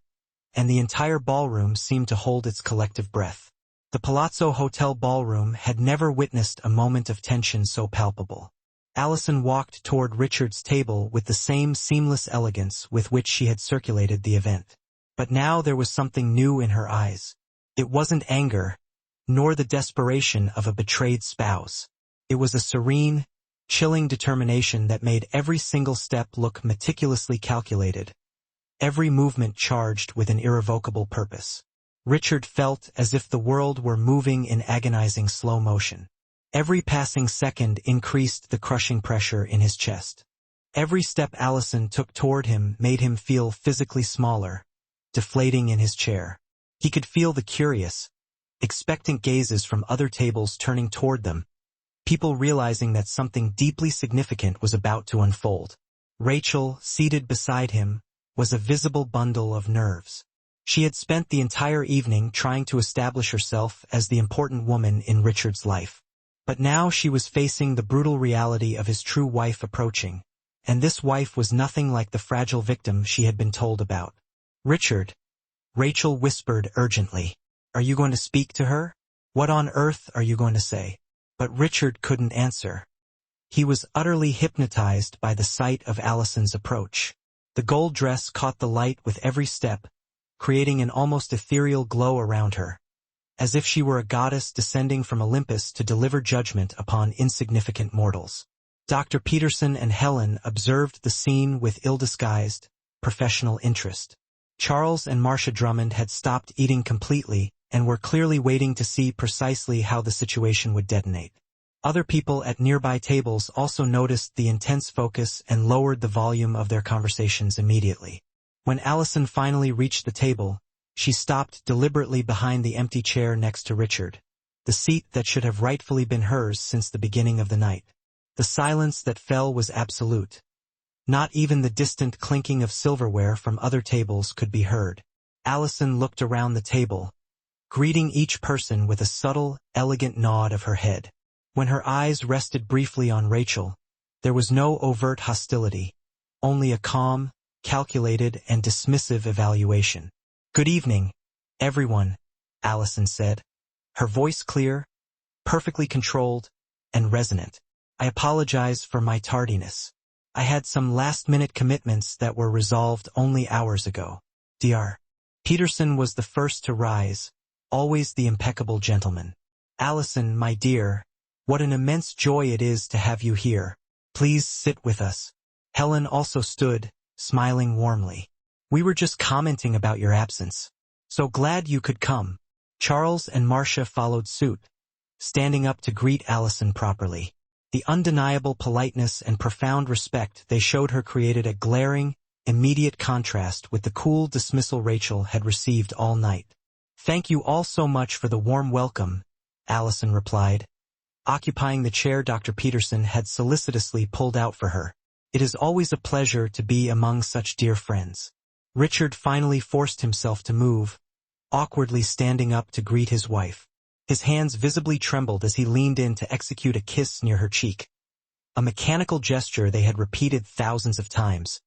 Speaker 1: and the entire ballroom seemed to hold its collective breath. The Palazzo Hotel ballroom had never witnessed a moment of tension so palpable. Allison walked toward Richard's table with the same seamless elegance with which she had circulated the event. But now there was something new in her eyes. It wasn't anger, nor the desperation of a betrayed spouse. It was a serene, chilling determination that made every single step look meticulously calculated, every movement charged with an irrevocable purpose. Richard felt as if the world were moving in agonizing slow motion. Every passing second increased the crushing pressure in his chest. Every step Allison took toward him made him feel physically smaller, deflating in his chair. He could feel the curious, expectant gazes from other tables turning toward them, people realizing that something deeply significant was about to unfold. Rachel, seated beside him, was a visible bundle of nerves. She had spent the entire evening trying to establish herself as the important woman in Richard's life. But now she was facing the brutal reality of his true wife approaching, and this wife was nothing like the fragile victim she had been told about. Richard, Rachel whispered urgently, "Are you going to speak to her? What on earth are you going to say?" But Richard couldn't answer. He was utterly hypnotized by the sight of Allison's approach. The gold dress caught the light with every step, creating an almost ethereal glow around her, as if she were a goddess descending from Olympus to deliver judgment upon insignificant mortals. Dr. Peterson and Helen observed the scene with ill-disguised, professional interest. Charles and Marcia Drummond had stopped eating completely and were clearly waiting to see precisely how the situation would detonate. Other people at nearby tables also noticed the intense focus and lowered the volume of their conversations immediately. When Allison finally reached the table, she stopped deliberately behind the empty chair next to Richard, the seat that should have rightfully been hers since the beginning of the night. The silence that fell was absolute. Not even the distant clinking of silverware from other tables could be heard. Allison looked around the table, greeting each person with a subtle, elegant nod of her head. When her eyes rested briefly on Rachel, there was no overt hostility, only a calm, calculated, and dismissive evaluation. "Good evening, everyone," Allison said, her voice clear, perfectly controlled, and resonant. "I apologize for my tardiness. I had some last-minute commitments that were resolved only hours ago." Dr. Peterson was the first to rise, always the impeccable gentleman. "Allison, my dear, what an immense joy it is to have you here. Please sit with us." Helen also stood, smiling warmly. "We were just commenting about your absence. So glad you could come." Charles and Marcia followed suit, standing up to greet Allison properly. The undeniable politeness and profound respect they showed her created a glaring, immediate contrast with the cool dismissal Rachel had received all night. "Thank you all so much for the warm welcome," Allison replied, occupying the chair Dr. Peterson had solicitously pulled out for her. "It is always a pleasure to be among such dear friends." Richard finally forced himself to move, awkwardly standing up to greet his wife. His hands visibly trembled as he leaned in to execute a kiss near her cheek, a mechanical gesture they had repeated thousands of times,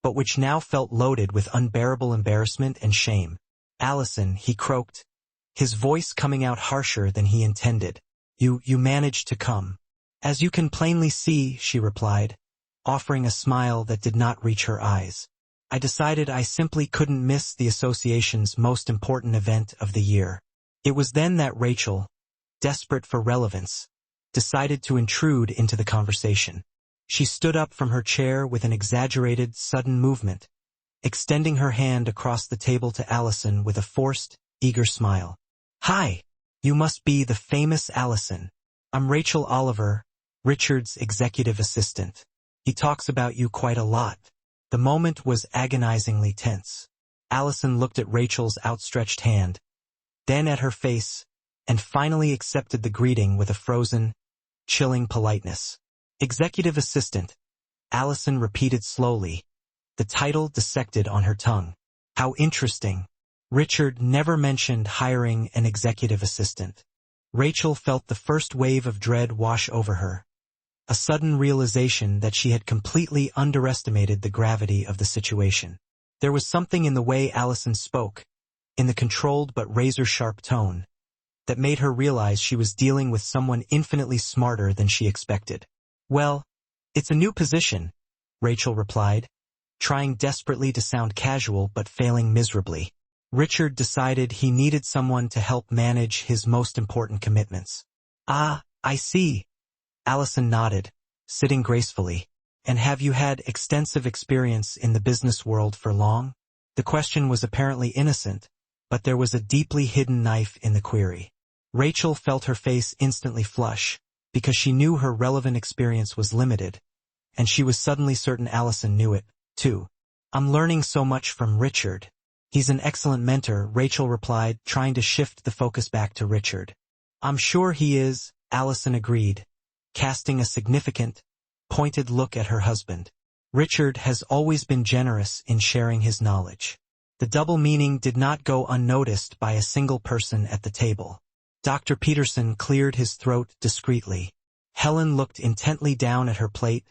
Speaker 1: but which now felt loaded with unbearable embarrassment and shame. "Allison," he croaked, his voice coming out harsher than he intended. You managed to come." "As you can plainly see," she replied, offering a smile that did not reach her eyes. "I decided I simply couldn't miss the association's most important event of the year." It was then that Rachel, desperate for relevance, decided to intrude into the conversation. She stood up from her chair with an exaggerated, sudden movement, extending her hand across the table to Allison with a forced, eager smile. "Hi, you must be the famous Allison. I'm Rachel Oliver, Richard's executive assistant. He talks about you quite a lot." The moment was agonizingly tense. Allison looked at Rachel's outstretched hand, then at her face, and finally accepted the greeting with a frozen, chilling politeness. "Executive assistant," Allison repeated slowly, the title dissected on her tongue. How interesting. Richard never mentioned hiring an executive assistant. Rachel felt the first wave of dread wash over her, a sudden realization that she had completely underestimated the gravity of the situation. There was something in the way Allison spoke, in the controlled but razor-sharp tone, that made her realize she was dealing with someone infinitely smarter than she expected. "Well, it's a new position," Rachel replied, trying desperately to sound casual but failing miserably. Richard decided he needed someone to help manage his most important commitments. "Ah, I see." Allison nodded, sitting gracefully. "And have you had extensive experience in the business world for long?" The question was apparently innocent, but there was a deeply hidden knife in the query. Rachel felt her face instantly flush, because she knew her relevant experience was limited, and she was suddenly certain Allison knew it, too. "I'm learning so much from Richard. He's an excellent mentor," Rachel replied, trying to shift the focus back to Richard. "I'm sure he is," Allison agreed, casting a significant, pointed look at her husband. Richard has always been generous in sharing his knowledge. The double meaning did not go unnoticed by a single person at the table. Dr. Peterson cleared his throat discreetly. Helen looked intently down at her plate,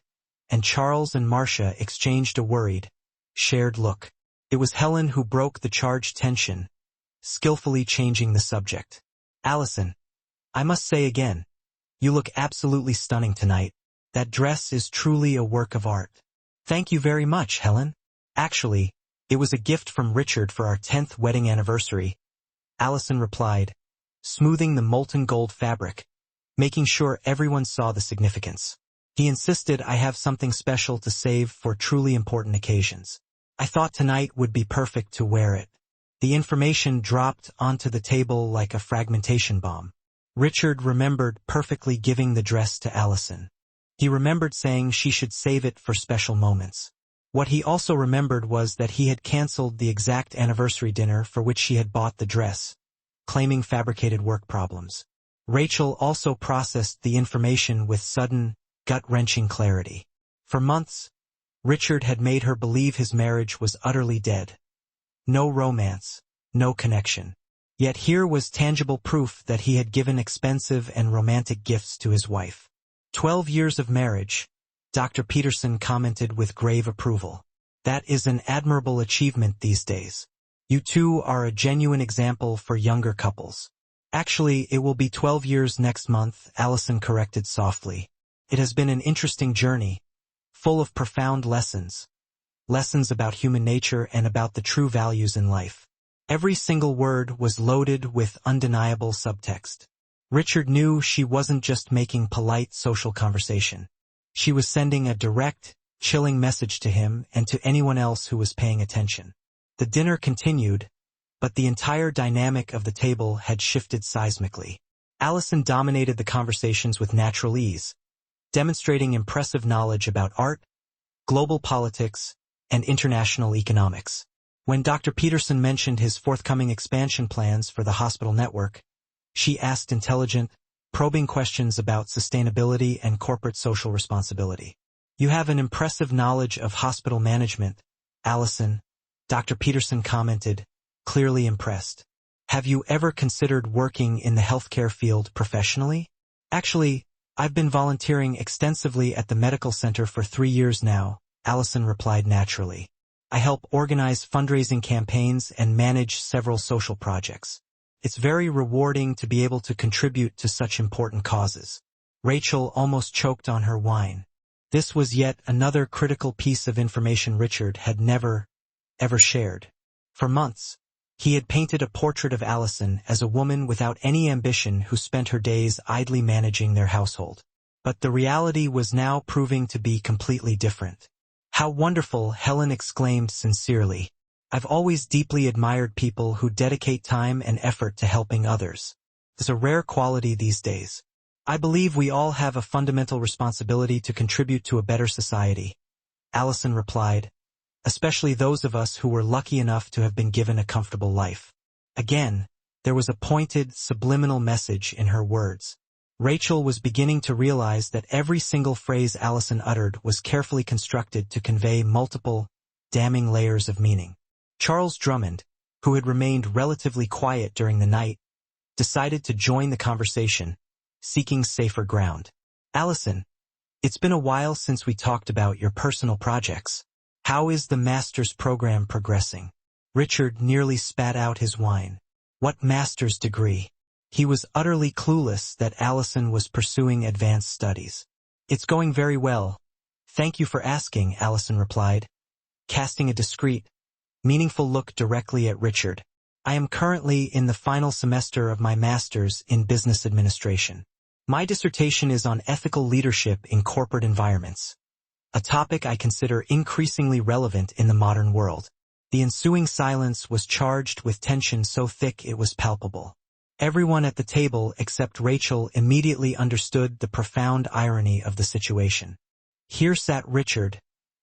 Speaker 1: and Charles and Marcia exchanged a worried, shared look. It was Helen who broke the charged tension, skillfully changing the subject. "Allison, I must say again, you look absolutely stunning tonight. That dress is truly a work of art." "Thank you very much, Helen. Actually, it was a gift from Richard for our 10th wedding anniversary," Allison replied, smoothing the molten gold fabric, making sure everyone saw the significance. "He insisted I have something special to save for truly important occasions. I thought tonight would be perfect to wear it." The information dropped onto the table like a fragmentation bomb. Richard remembered perfectly giving the dress to Allison. He remembered saying she should save it for special moments. What he also remembered was that he had canceled the exact anniversary dinner for which she had bought the dress, claiming fabricated work problems. Rachel also processed the information with sudden, gut-wrenching clarity. For months, Richard had made her believe his marriage was utterly dead. No romance, no connection. Yet here was tangible proof that he had given expensive and romantic gifts to his wife. 12 years of marriage, Dr. Peterson commented with grave approval. "That is an admirable achievement these days. You two are a genuine example for younger couples." "Actually, it will be 12 years next month," Allison corrected softly. "It has been an interesting journey, full of profound lessons. Lessons about human nature and about the true values in life." Every single word was loaded with undeniable subtext. Richard knew she wasn't just making polite social conversation. She was sending a direct, chilling message to him and to anyone else who was paying attention. The dinner continued, but the entire dynamic of the table had shifted seismically. Allison dominated the conversations with natural ease, demonstrating impressive knowledge about art, global politics, and international economics. When Dr. Peterson mentioned his forthcoming expansion plans for the hospital network, she asked intelligent, probing questions about sustainability and corporate social responsibility. "You have an impressive knowledge of hospital management, Allison," Dr. Peterson commented, clearly impressed. "Have you ever considered working in the healthcare field professionally?" "Actually, I've been volunteering extensively at the medical center for 3 years now," Allison replied naturally. "I help organize fundraising campaigns and manage several social projects. It's very rewarding to be able to contribute to such important causes." Rachel almost choked on her wine. This was yet another critical piece of information Richard had never, ever shared. For months, He had painted a portrait of Allison as a woman without any ambition who spent her days idly managing their household. But the reality was now proving to be completely different. "How wonderful," Helen exclaimed sincerely. "I've always deeply admired people who dedicate time and effort to helping others. It's a rare quality these days. I believe we all have a fundamental responsibility to contribute to a better society," Allison replied, "especially those of us who were lucky enough to have been given a comfortable life." Again, there was a pointed, subliminal message in her words. Rachel was beginning to realize that every single phrase Allison uttered was carefully constructed to convey multiple, damning layers of meaning. Charles Drummond, who had remained relatively quiet during the night, decided to join the conversation, seeking safer ground. "Allison, it's been a while since we talked about your personal projects. How is the master's program progressing?" Richard nearly spat out his wine. What master's degree? He was utterly clueless that Allison was pursuing advanced studies. "It's going very well. Thank you for asking," Allison replied, casting a discreet, meaningful look directly at Richard. "I am currently in the final semester of my master's in business administration. My dissertation is on ethical leadership in corporate environments, a topic I consider increasingly relevant in the modern world." The ensuing silence was charged with tension so thick it was palpable. Everyone at the table except Rachel immediately understood the profound irony of the situation. Here sat Richard,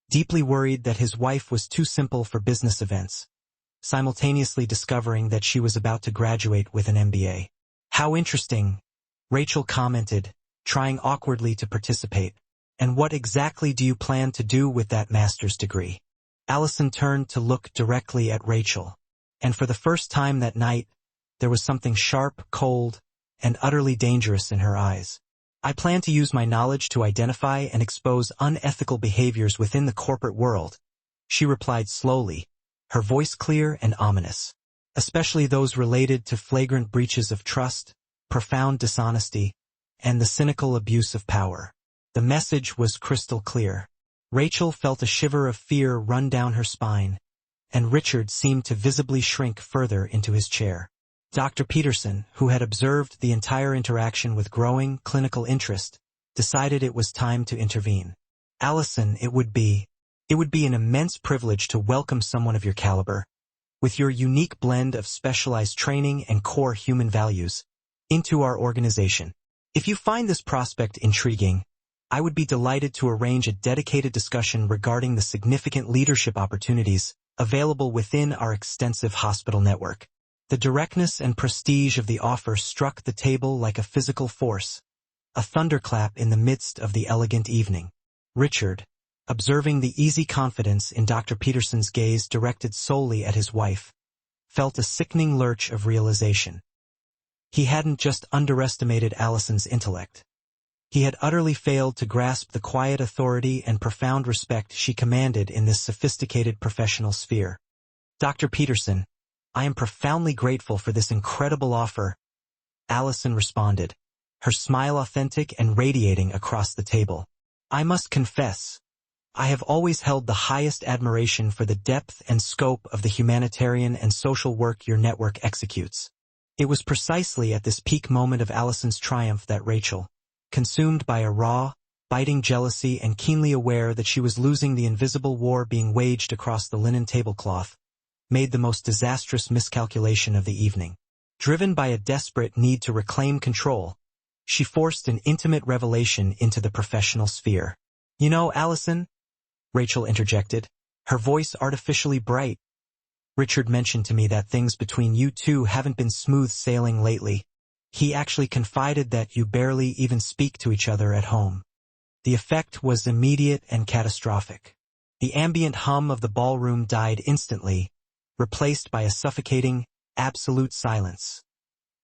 Speaker 1: deeply worried that his wife was too simple for business events, simultaneously discovering that she was about to graduate with an MBA. "How interesting," Rachel commented, trying awkwardly to participate. "And what exactly do you plan to do with that master's degree?" Allison turned to look directly at Rachel, and for the first time that night, there was something sharp, cold, and utterly dangerous in her eyes. "I plan to use my knowledge to identify and expose unethical behaviors within the corporate world," she replied slowly, her voice clear and ominous, "especially those related to flagrant breaches of trust, profound dishonesty, and the cynical abuse of power." The message was crystal clear. Rachel felt a shiver of fear run down her spine, and Richard seemed to visibly shrink further into his chair. Dr. Peterson, who had observed the entire interaction with growing clinical interest, decided it was time to intervene. "Allison, it would be an immense privilege to welcome someone of your caliber, with your unique blend of specialized training and core human values, into our organization. If you find this prospect intriguing, I would be delighted to arrange a dedicated discussion regarding the significant leadership opportunities available within our extensive hospital network." The directness and prestige of the offer struck the table like a physical force, a thunderclap in the midst of the elegant evening. Richard, observing the easy confidence in Dr. Peterson's gaze directed solely at his wife, felt a sickening lurch of realization. He hadn't just underestimated Allison's intellect. He had utterly failed to grasp the quiet authority and profound respect she commanded in this sophisticated professional sphere. "Dr. Peterson, I am profoundly grateful for this incredible offer," Allison responded, her smile authentic and radiating across the table. "I must confess, I have always held the highest admiration for the depth and scope of the humanitarian and social work your network executes." It was precisely at this peak moment of Allison's triumph that Rachel, consumed by a raw, biting jealousy and keenly aware that she was losing the invisible war being waged across the linen tablecloth, made the most disastrous miscalculation of the evening. Driven by a desperate need to reclaim control, she forced an intimate revelation into the professional sphere. "You know, Allison," Rachel interjected, her voice artificially bright, "Richard mentioned to me that things between you two haven't been smooth sailing lately. He actually confided that you barely even speak to each other at home." The effect was immediate and catastrophic. The ambient hum of the ballroom died instantly, replaced by a suffocating, absolute silence.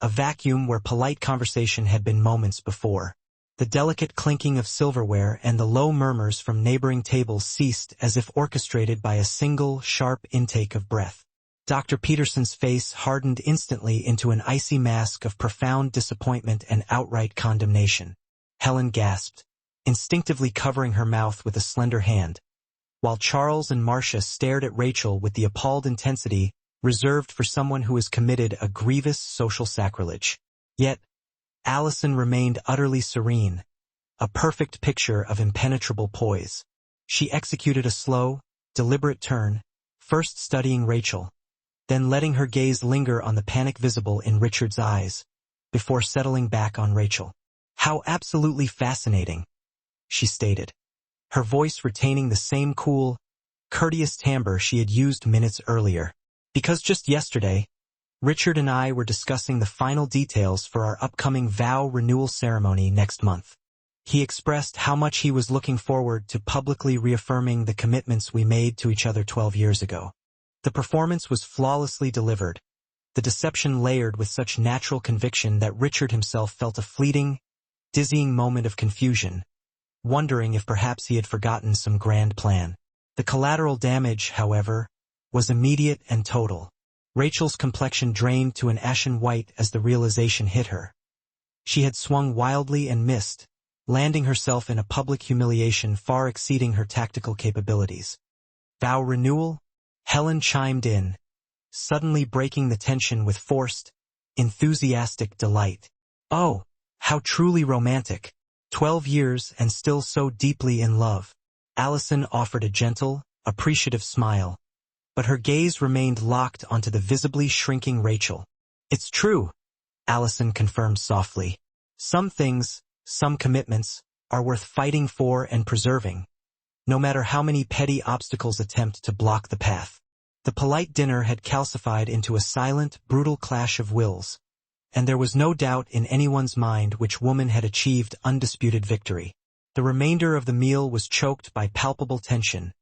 Speaker 1: A vacuum where polite conversation had been moments before. The delicate clinking of silverware and the low murmurs from neighboring tables ceased as if orchestrated by a single, sharp intake of breath. Dr. Peterson's face hardened instantly into an icy mask of profound disappointment and outright condemnation. Helen gasped, instinctively covering her mouth with a slender hand, while Charles and Marcia stared at Rachel with the appalled intensity reserved for someone who has committed a grievous social sacrilege. Yet, Allison remained utterly serene, a perfect picture of impenetrable poise. She executed a slow, deliberate turn, first studying Rachel, then letting her gaze linger on the panic visible in Richard's eyes, before settling back on Rachel. "How absolutely fascinating," she stated, her voice retaining the same cool, courteous timbre she had used minutes earlier. "Because just yesterday, Richard and I were discussing the final details for our upcoming vow renewal ceremony next month. He expressed how much he was looking forward to publicly reaffirming the commitments we made to each other 12 years ago. The performance was flawlessly delivered, the deception layered with such natural conviction that Richard himself felt a fleeting, dizzying moment of confusion, wondering if perhaps he had forgotten some grand plan. The collateral damage, however, was immediate and total. Rachel's complexion drained to an ashen white as the realization hit her. She had swung wildly and missed, landing herself in a public humiliation far exceeding her tactical capabilities. "Vow renewal?" Helen chimed in, suddenly breaking the tension with forced, enthusiastic delight. "Oh, how truly romantic. 12 years and still so deeply in love." Allison offered a gentle, appreciative smile, but her gaze remained locked onto the visibly shrinking Rachel. "It's true," Allison confirmed softly. "Some things, some commitments, are worth fighting for and preserving, no matter how many petty obstacles attempt to block the path." The polite dinner had calcified into a silent, brutal clash of wills, and there was no doubt in anyone's mind which woman had achieved undisputed victory. The remainder of the meal was choked by palpable tension,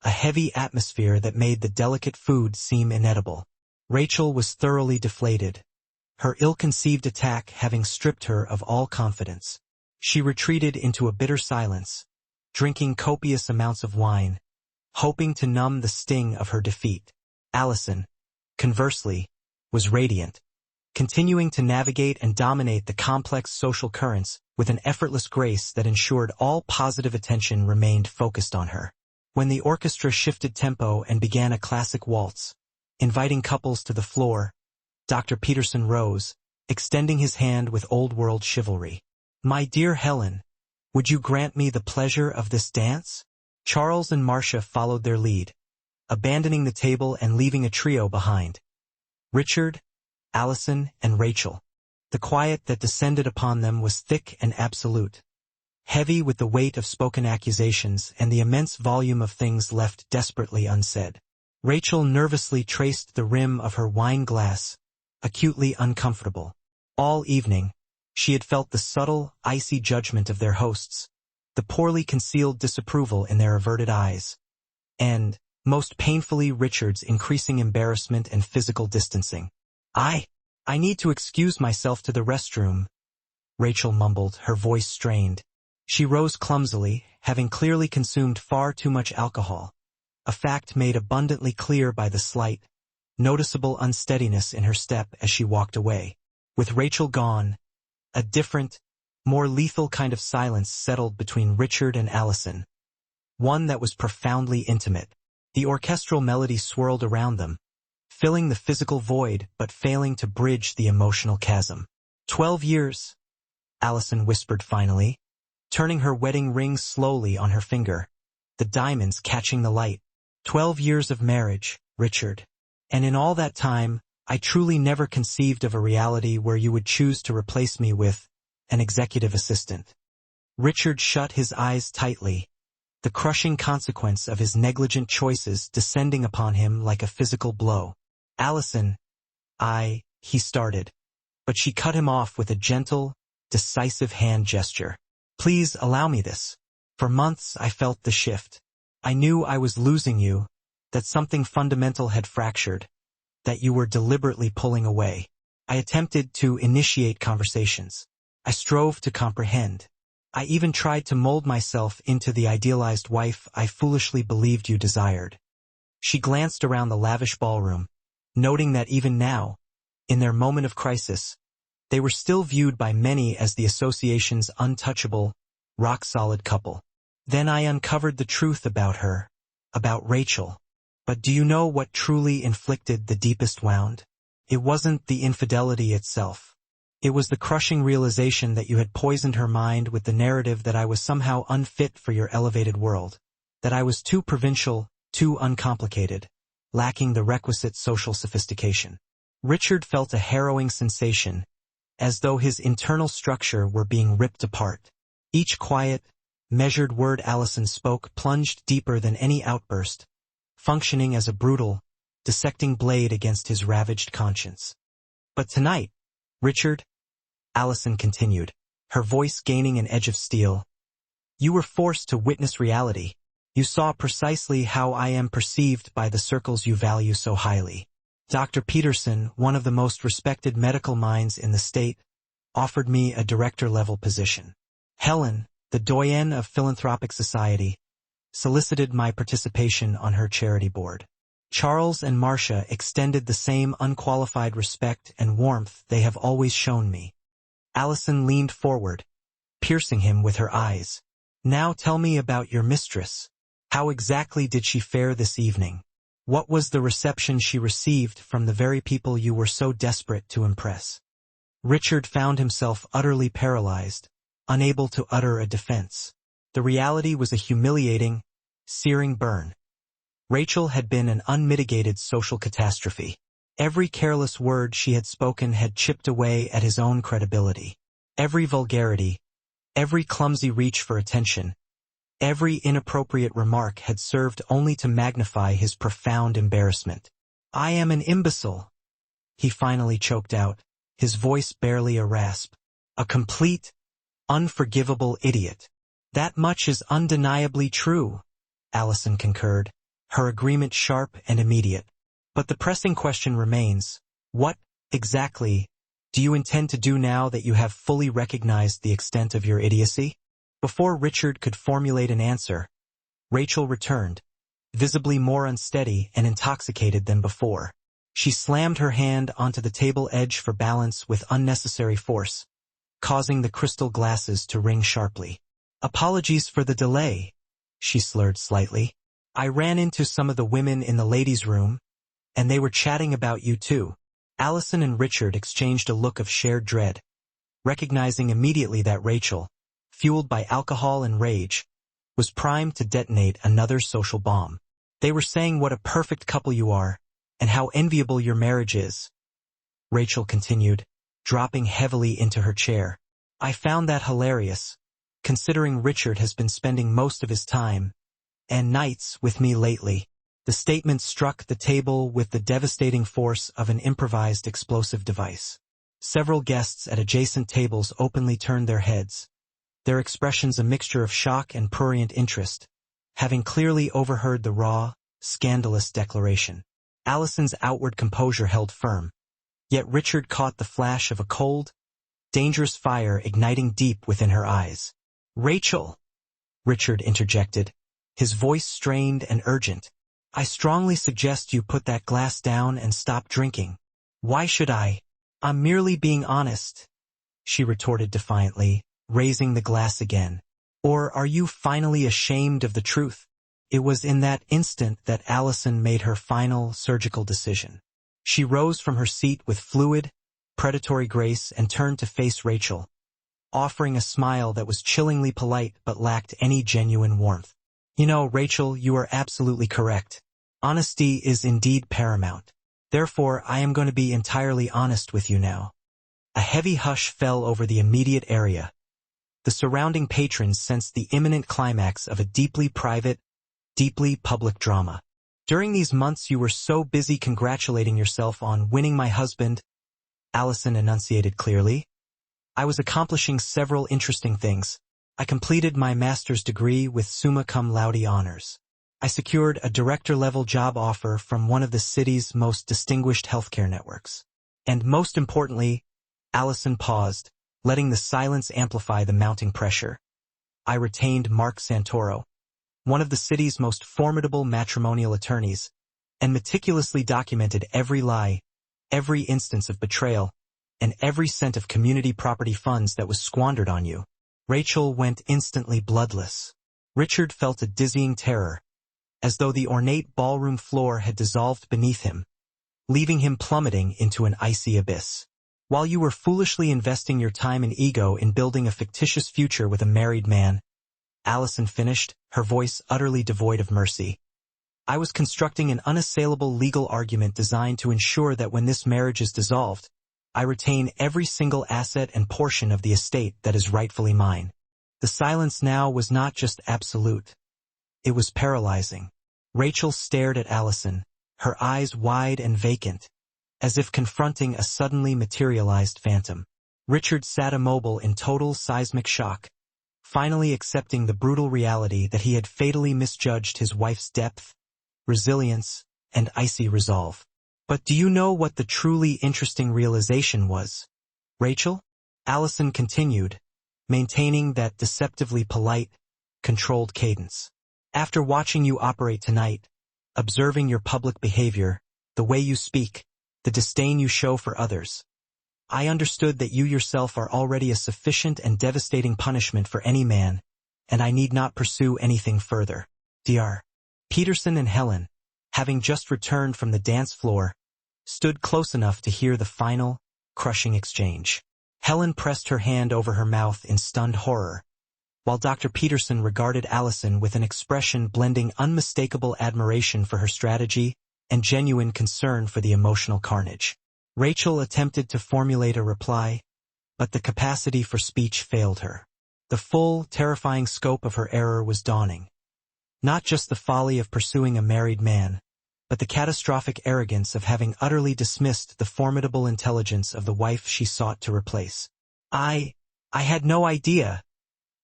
Speaker 1: a heavy atmosphere that made the delicate food seem inedible. Rachel was thoroughly deflated, her ill-conceived attack having stripped her of all confidence. She retreated into a bitter silence, drinking copious amounts of wine, hoping to numb the sting of her defeat. Allison, conversely, was radiant, continuing to navigate and dominate the complex social currents with an effortless grace that ensured all positive attention remained focused on her. When the orchestra shifted tempo and began a classic waltz, inviting couples to the floor, Dr. Peterson rose, extending his hand with old-world chivalry. "My dear Helen, would you grant me the pleasure of this dance?" Charles and Marcia followed their lead, abandoning the table and leaving a trio behind. Richard, Allison, and Rachel. The quiet that descended upon them was thick and absolute, heavy with the weight of spoken accusations and the immense volume of things left desperately unsaid. Rachel nervously traced the rim of her wine glass, acutely uncomfortable. All evening, she had felt the subtle, icy judgment of their hosts, the poorly concealed disapproval in their averted eyes, and, most painfully, Richard's increasing embarrassment and physical distancing. I need to excuse myself to the restroom," Rachel mumbled, her voice strained. She rose clumsily, having clearly consumed far too much alcohol, a fact made abundantly clear by the slight, noticeable unsteadiness in her step as she walked away. With Rachel gone, a different, more lethal kind of silence settled between Richard and Allison, one that was profoundly intimate. The orchestral melody swirled around them, filling the physical void but failing to bridge the emotional chasm. 12 years, Allison whispered finally, turning her wedding ring slowly on her finger, the diamonds catching the light. 12 years of marriage, Richard. And in all that time, I truly never conceived of a reality where you would choose to replace me with an executive assistant. Richard shut his eyes tightly, the crushing consequence of his negligent choices descending upon him like a physical blow. Allison, he started, but she cut him off with a gentle, decisive hand gesture. Please allow me this. For months I felt the shift. I knew I was losing you, that something fundamental had fractured, that you were deliberately pulling away. I attempted to initiate conversations. I strove to comprehend. I even tried to mold myself into the idealized wife I foolishly believed you desired. She glanced around the lavish ballroom, noting that even now, in their moment of crisis, they were still viewed by many as the association's untouchable, rock-solid couple. Then I uncovered the truth about her, about Rachel. But do you know what truly inflicted the deepest wound? It wasn't the infidelity itself. It was the crushing realization that you had poisoned her mind with the narrative that I was somehow unfit for your elevated world, that I was too provincial, too uncomplicated, lacking the requisite social sophistication. Richard felt a harrowing sensation, as though his internal structure were being ripped apart. Each quiet, measured word Allison spoke plunged deeper than any outburst, functioning as a brutal, dissecting blade against his ravaged conscience. But tonight, Richard, Allison continued, her voice gaining an edge of steel, you were forced to witness reality. You saw precisely how I am perceived by the circles you value so highly. Dr. Peterson, one of the most respected medical minds in the state, offered me a director-level position. Helen, the doyenne of Philanthropic Society, solicited my participation on her charity board. Charles and Marcia extended the same unqualified respect and warmth they have always shown me. Allison leaned forward, piercing him with her eyes. Now tell me about your mistress. How exactly did she fare this evening? What was the reception she received from the very people you were so desperate to impress? Richard found himself utterly paralyzed, unable to utter a defense. The reality was a humiliating, searing burn. Rachel had been an unmitigated social catastrophe. Every careless word she had spoken had chipped away at his own credibility. Every vulgarity, every clumsy reach for attention, every inappropriate remark had served only to magnify his profound embarrassment. I am an imbecile, he finally choked out, his voice barely a rasp. A complete, unforgivable idiot. That much is undeniably true, Allison concurred, her agreement sharp and immediate. But the pressing question remains, what, exactly, do you intend to do now that you have fully recognized the extent of your idiocy? Before Richard could formulate an answer, Rachel returned, visibly more unsteady and intoxicated than before. She slammed her hand onto the table edge for balance with unnecessary force, causing the crystal glasses to ring sharply. Apologies for the delay, she slurred slightly. I ran into some of the women in the ladies' room, and they were chatting about you too. Allison and Richard exchanged a look of shared dread, recognizing immediately that Rachel, fueled by alcohol and rage, was primed to detonate another social bomb. They were saying what a perfect couple you are, and how enviable your marriage is. Rachel continued, dropping heavily into her chair. I found that hilarious, considering Richard has been spending most of his time and nights with me lately. The statement struck the table with the devastating force of an improvised explosive device. Several guests at adjacent tables openly turned their heads, their expressions a mixture of shock and prurient interest, having clearly overheard the raw, scandalous declaration. Allison's outward composure held firm, yet Richard caught the flash of a cold, dangerous fire igniting deep within her eyes. Rachel, Richard interjected, his voice strained and urgent. I strongly suggest you put that glass down and stop drinking. Why should I? I'm merely being honest, she retorted defiantly, raising the glass again. Or are you finally ashamed of the truth? It was in that instant that Allison made her final surgical decision. She rose from her seat with fluid, predatory grace and turned to face Rachel, offering a smile that was chillingly polite but lacked any genuine warmth. You know, Rachel, you are absolutely correct. Honesty is indeed paramount. Therefore, I am going to be entirely honest with you now. A heavy hush fell over the immediate area. The surrounding patrons sensed the imminent climax of a deeply private, deeply public drama. During these months you were so busy congratulating yourself on winning my husband, Allison enunciated clearly. I was accomplishing several interesting things. I completed my master's degree with summa cum laude honors. I secured a director-level job offer from one of the city's most distinguished healthcare networks. And most importantly, Allison paused, letting the silence amplify the mounting pressure. I retained Mark Santoro, one of the city's most formidable matrimonial attorneys, and meticulously documented every lie, every instance of betrayal, and every cent of community property funds that was squandered on you. Rachel went instantly bloodless. Richard felt a dizzying terror, as though the ornate ballroom floor had dissolved beneath him, leaving him plummeting into an icy abyss. While you were foolishly investing your time and ego in building a fictitious future with a married man, Allison finished, her voice utterly devoid of mercy, I was constructing an unassailable legal argument designed to ensure that when this marriage is dissolved, I retain every single asset and portion of the estate that is rightfully mine. The silence now was not just absolute. It was paralyzing. Rachel stared at Allison, her eyes wide and vacant, as if confronting a suddenly materialized phantom. Richard sat immobile in total seismic shock, finally accepting the brutal reality that he had fatally misjudged his wife's depth, resilience, and icy resolve. But do you know what the truly interesting realization was, Rachel? Allison continued, maintaining that deceptively polite, controlled cadence. After watching you operate tonight, observing your public behavior, the way you speak, the disdain you show for others, I understood that you yourself are already a sufficient and devastating punishment for any man, and I need not pursue anything further. Dr. Peterson and Helen, having just returned from the dance floor, stood close enough to hear the final, crushing exchange. Helen pressed her hand over her mouth in stunned horror, while Dr. Peterson regarded Allison with an expression blending unmistakable admiration for her strategy and genuine concern for the emotional carnage. Rachel attempted to formulate a reply, but the capacity for speech failed her. The full, terrifying scope of her error was dawning. Not just the folly of pursuing a married man, but the catastrophic arrogance of having utterly dismissed the formidable intelligence of the wife she sought to replace. I had no idea,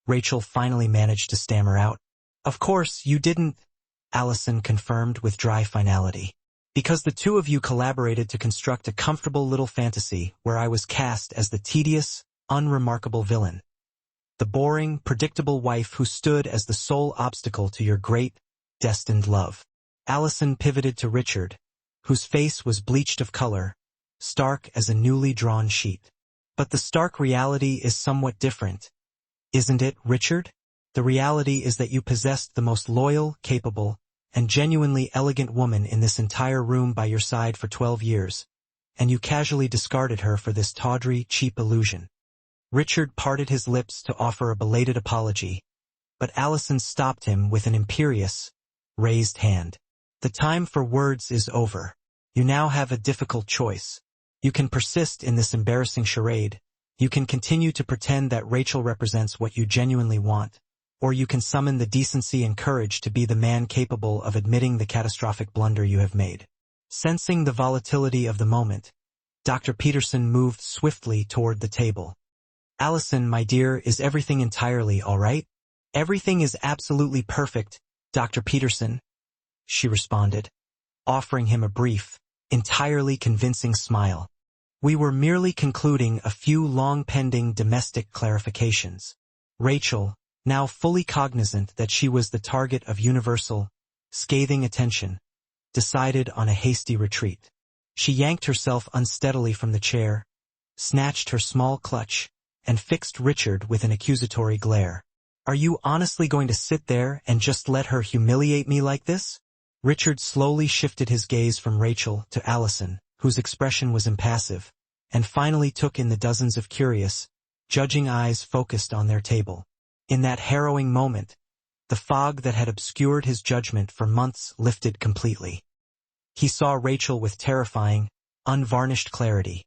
Speaker 1: Rachel finally managed to stammer out. Of course, you didn't, Allison confirmed with dry finality. Because the two of you collaborated to construct a comfortable little fantasy where I was cast as the tedious, unremarkable villain. The boring, predictable wife who stood as the sole obstacle to your great, destined love. Allison pivoted to Richard, whose face was bleached of color, stark as a newly drawn sheet. But the stark reality is somewhat different. Isn't it, Richard? The reality is that you possessed the most loyal, capable, and genuinely elegant woman in this entire room by your side for 12 years, and you casually discarded her for this tawdry, cheap illusion. Richard parted his lips to offer a belated apology, but Allison stopped him with an imperious, raised hand. The time for words is over. You now have a difficult choice. You can persist in this embarrassing charade. You can continue to pretend that Rachel represents what you genuinely want, or you can summon the decency and courage to be the man capable of admitting the catastrophic blunder you have made. Sensing the volatility of the moment, Dr. Peterson moved swiftly toward the table. Allison, my dear, is everything entirely all right? Everything is absolutely perfect, Dr. Peterson, she responded, offering him a brief, entirely convincing smile. We were merely concluding a few long-pending domestic clarifications. Rachel, now fully cognizant that she was the target of universal, scathing attention, decided on a hasty retreat. She yanked herself unsteadily from the chair, snatched her small clutch, and fixed Richard with an accusatory glare. Are you honestly going to sit there and just let her humiliate me like this? Richard slowly shifted his gaze from Rachel to Allison, whose expression was impassive, and finally took in the dozens of curious, judging eyes focused on their table. In that harrowing moment, the fog that had obscured his judgment for months lifted completely. He saw Rachel with terrifying, unvarnished clarity.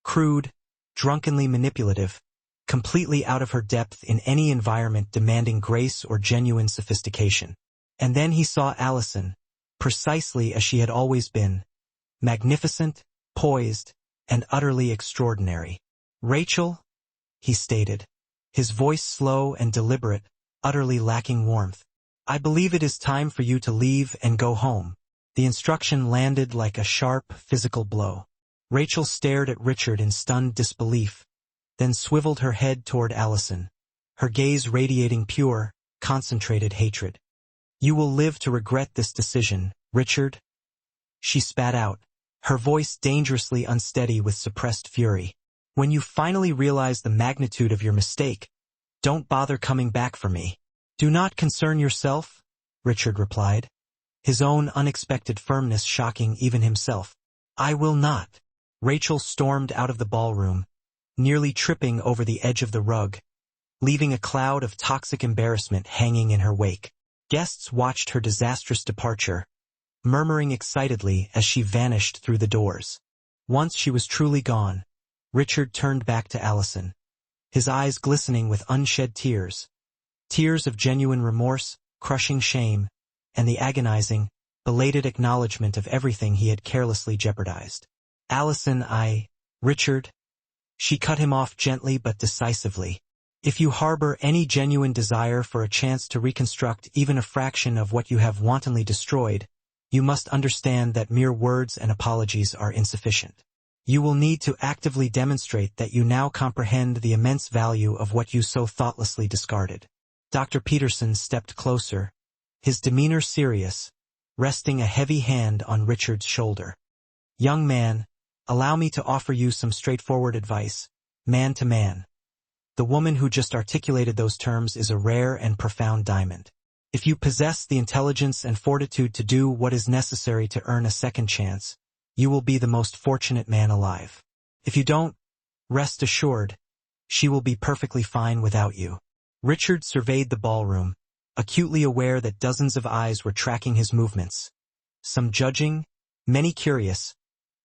Speaker 1: Crude, drunkenly manipulative, completely out of her depth in any environment demanding grace or genuine sophistication. And then he saw Allison, precisely as she had always been, magnificent, poised, and utterly extraordinary. Rachel, he stated, his voice slow and deliberate, utterly lacking warmth. I believe it is time for you to leave and go home. The instruction landed like a sharp, physical blow. Rachel stared at Richard in stunned disbelief, then swiveled her head toward Allison, her gaze radiating pure, concentrated hatred. You will live to regret this decision, Richard, she spat out, her voice dangerously unsteady with suppressed fury. When you finally realize the magnitude of your mistake, don't bother coming back for me. Do not concern yourself, Richard replied. his own unexpected firmness shocking even himself. "I will not." Rachel stormed out of the ballroom, nearly tripping over the edge of the rug, leaving a cloud of toxic embarrassment hanging in her wake. Guests watched her disastrous departure, murmuring excitedly as she vanished through the doors. Once she was truly gone, Richard turned back to Allison, his eyes glistening with unshed tears. Tears of genuine remorse, crushing shame, and the agonizing, belated acknowledgement of everything he had carelessly jeopardized. "Allison, Richard." She cut him off gently but decisively. "If you harbor any genuine desire for a chance to reconstruct even a fraction of what you have wantonly destroyed, you must understand that mere words and apologies are insufficient. You will need to actively demonstrate that you now comprehend the immense value of what you so thoughtlessly discarded." Dr. Peterson stepped closer, his demeanor serious, resting a heavy hand on Richard's shoulder. "Young man, allow me to offer you some straightforward advice, man to man. The woman who just articulated those terms is a rare and profound diamond. If you possess the intelligence and fortitude to do what is necessary to earn a second chance, you will be the most fortunate man alive. If you don't, rest assured, she will be perfectly fine without you." Richard surveyed the ballroom, acutely aware that dozens of eyes were tracking his movements. Some judging, many curious,